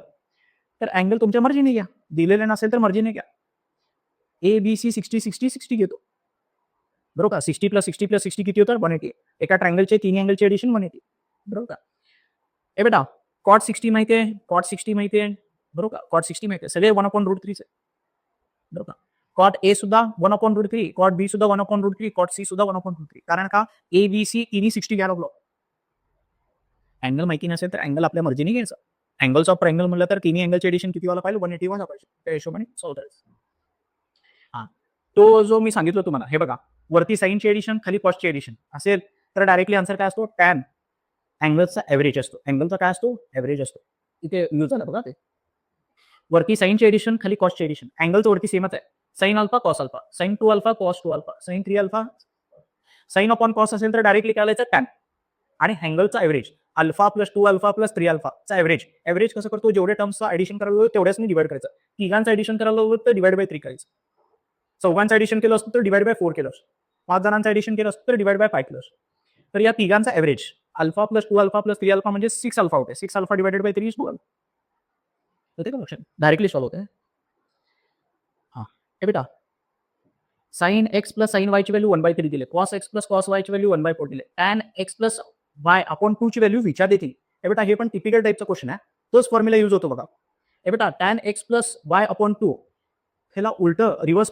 तर अँगल तुमच्या मर्जीने घ्या, दिलेले नसेल तर मर्जीने घ्या. ABC 60 60 60 घेतो. बरोबर का? 60 + 60 + 60 किती होतं? 180. एका ट्रँगलचे तिन्ही अँगलचे एडिशन 180. बरोबर का? ए बेटा कॉट 60 माहिती आहे, कॉट 60 माहिती आहे, बरोबर का? कॉट 60 माहिती आहे, सगळे 1/√3 आहे. बरोबर का? कॉट ए सुद्धा 1/√3, कॉट बी सुद्धा 1/√3, कॉट सी सुद्धा 1/√3. कारण का ABC तिन्ही 60 घ्यायला लागलो. अँगल माहिती नसेल तर अँगल आपल्या मर्जीने घ्यायचा. अँगल्स ऑफ ट्रँगल म्हटलं तर तिन्ही अँगलचे एडिशन किती व्हायला पाहिजे? 180 व्हायला पाहिजे. त्या हिशोबाने सॉल्व्ह करायचं. हां, तो जो मी सांगितलं तुम्हाला, हे बघा वरती साईनची एडिशन, खाली कॉस्टची एडिशन असेल तर डायरेक्टली आन्सर काय असतो? टॅन अँगलचा एव्हरेज असतो. अँगलचा काय असतो? एव्हरेज असतो. इथे यूज झालं बघा ते. वरती साईनची एडिशन, खाली कॉस्टची एडिशन. अँगलचं वरती सेमच आहे. Sine alpha cos alpha, sine 2 alpha cos 2 alpha, sine 3 alpha. Sine upon cos असेल तर डायरेक्टली काय लिहायचं? टॅन. आणि अँगलचा average alpha plus 2 alpha plus 3 अल्फाचा एव्हरेज. एव्हरेज कसं करतो? जेवढे टर्म्सचा एडिशन करायला होतं तेवढ्याच डिवाइड करायचं. तिघांचं एडिशन करायला होतं तर डिवाइड बाय 3 करायचं. चौघांचं एडिशन केलं असतं तर डिवाइड बाय 4 केलं असतं. 5 जणांचं एडिशन केलं असतं तर डिवाइड बाय 5 केलं असतं. तर या तिघांचा average alpha plus 2 alpha plus 3 alpha म्हणजे 6 अल्फा होते. 6 alpha divided by 3 is 2 alpha. होते का लक्षात? डायरेक्टली सॉल्व्ह होते. हां, हे बेटा साइन एक्स प्लस साइन वायची व्हॅल्यू 1/3 दिले, कॉस एक्स प्लस कॉस वायची व्हॅल्यू 1/4 दिले, tan X plus Y upon 2 ची व्हॅल्यू विचारली ती. हे बेटा हे पण टिपिकल टाईपचा क्वेश्चन आहे. तोच फॉर्म्युला यूज होतो बघा. हे बेटा tan X plus Y upon 2 ह्याला उलटं रिव्हर्स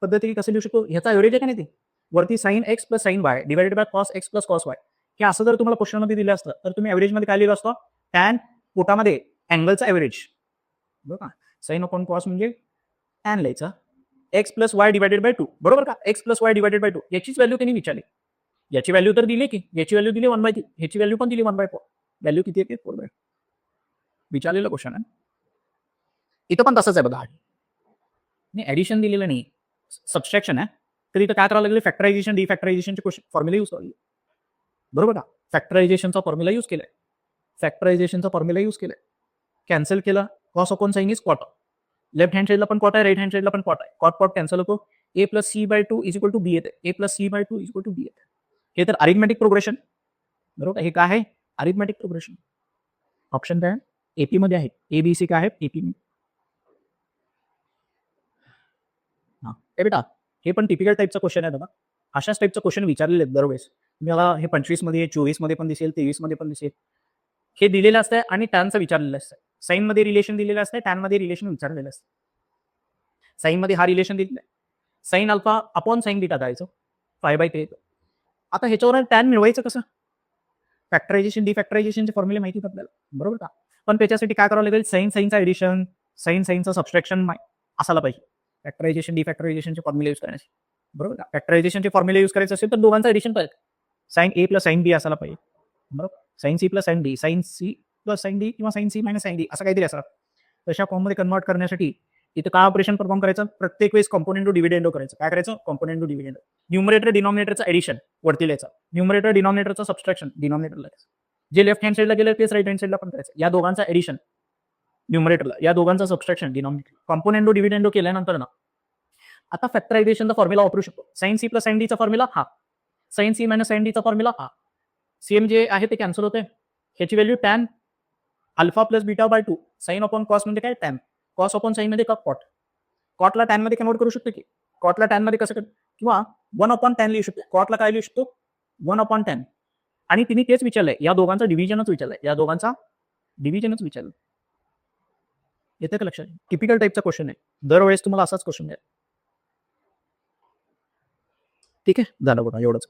पद्धतीने कसं लिहू शकतो? ह्याचा एव्हरेज आहे का नाही ते? वरती sign X plus sign Y divided by cos X plus cos Y. हे असं जर तुम्हाला क्वेश्चनमध्ये दिलं असतं तर तुम्ही एव्हरेजमध्ये काय लिहिलं असतं? टॅन पोटामध्ये अँगलचा एव्हरेज. बरोबर का? साइन अपॉन कॉस म्हणजे टॅन लिहायचा. X plus Y divided by 2. बरोबर का? X plus Y divided by 2 याचीच व्हॅल्यू त्यांनी विचारली. याची व्हॅल्यू तर दिली की, याची व्हॅल्यू दिली 1/3, ह्याची व्हॅल्यू पण दिली 1/4. व्हॅल्यू किती येते? 4/4. विचारलेलं क्वेश्चन आहे. इथं पण तसंच आहे बघा. नाही ऍडिशन दिलेलं नाही, सबस्ट्रॅक्शन आहे. तर इथं काय करावं लागेल? फॅक्टरायझेशन डिफॅक्टरायझेशनचे क्वेश्चन फॉर्म्युला यूज करावे. बरोबर का? फॅक्टरायझेशनचा फॉर्म्युला यूज केलाय. फॅक्टरायझेशनचा फॉर्म्युला यूज केलाय. कॅन्सल केला. Cos upon sine is cot. Left hand साइडला पण कॉट आहे, राईट हँड साइडला पण कॉट आहे. कॉट कॉट कॅन्सल होतो. A plus C by 2 is equal to B येते. A plus C by 2 is equal to B येते. हे तर अरिथमॅटिक प्रोग्रेशन. बरोबर, हे काय आहे? Arithmetic progression. ऑप्शन काय आहे? एपी मध्ये आहे. एबीसी काय आहे? एपी. हां, हे बेटा हे पण टिपिकल टाईपचा क्वेश्चन आहे बघा. अशाच टाईपचा क्वेश्चन विचारलेले आहेत दरवेळेस. तुम्हाला हे 25 मध्ये, 24 मध्ये पण दिसेल, 23 मध्ये पण दिसेल. हे दिलेलं असतं आणि टॅनचं विचारलेलं असतं. साइन मध्ये रिलेशन दिलेलं असतं, टॅन मध्ये रिलेशन विचारलेलं असतं. साइन मध्ये हा रिलेशन दिलेला आहे. Sine alpha upon sine beta द्यायचं 5/3 येतो. आता ह्याच्यावर टॅन मिळवायचं कसं? फॅक्टरायझेशन डिफॅक्टरायझेशनचे फॉर्म्युले माहिती आहेत आपल्याला. बरोबर का? पण त्याच्यासाठी काय करावं लागेल? साइन साइनचा एडिशन, साइन साइनचा सबस्ट्रॅक्शन असायला पाहिजे. फॅक्टरायझेशन डिफॅक्टरायझेशनचे फॉर्म्युले यूज करण्यासाठी. बरोबर का? फॅक्टरायझेशनचे फॉर्म्युले यूज करायचे असेल तर दोघांचा एडिशन पाहिजे. Sine A plus sine B असायला पाहिजे. बरोबर? Sine C plus sine D, sine C plus sine D किंवा sine C minus sine D असं काहीतरी असावं. तशा फॉर्ममध्ये कन्वर्ट करण्यासाठी इथं काय ऑपरेशन परफॉर्म करायचं? प्रत्येक वेळेस कॉम्पोनेंट टू डिव्हिडेंडो करायचं. काय करायचं? Component to dividendo. न्यूमरेटर डिनॉमिनेटरचं एडिशन वरती लिहायचं. न्यूमरेटर डिनॉमिनेटरचं सबस्ट्रॅक्शन डिनॉमिनेटरला लिहायचं. जे लेफ्ट हँड साइडला गेलं तेच राईट हँड साइडला पण करायचं. या दोघांचा एडिशन न्यूमरेटरला, या दोघांचा subtraction denominator. Componendo to dividendo केल्यानंतर ना आता फॅक्टरायझेशनचा फॉर्म्युला वापरू शकतो. साइन सी प्लस साइन डीचा फॉर्म्युला हा, साइन सी मायनस साइन डीचा फॉर्म्युला हा. सेम जे आहे ते कॅन्सल होते. ह्याची value tan alpha plus beta by 2. Sine upon cos म्हणजे काय? टॅन. कॉस अपॉन साइन मध्ये कॉट. कॉटला टॅन मध्ये कन्वर्ट करू शकतो की, कॉटला टॅन मध्ये कसं किंवा 1 अपॉन टॅन लिहू शकतो. कॉटला काय लिहू शकतो? 1 अपॉन टॅन. आणि तिने तेच विचारलंय, या दोघांचा डिव्हिजनच विचारलंय, या दोघांचा डिव्हिजनच विचारलं. येतं का लक्षात? टिपिकल टाईपचा क्वेश्चन आहे. दरवेळेस तुम्हाला असाच क्वेश्चन आहे. ठीक आहे, झालं बघा एवढंच.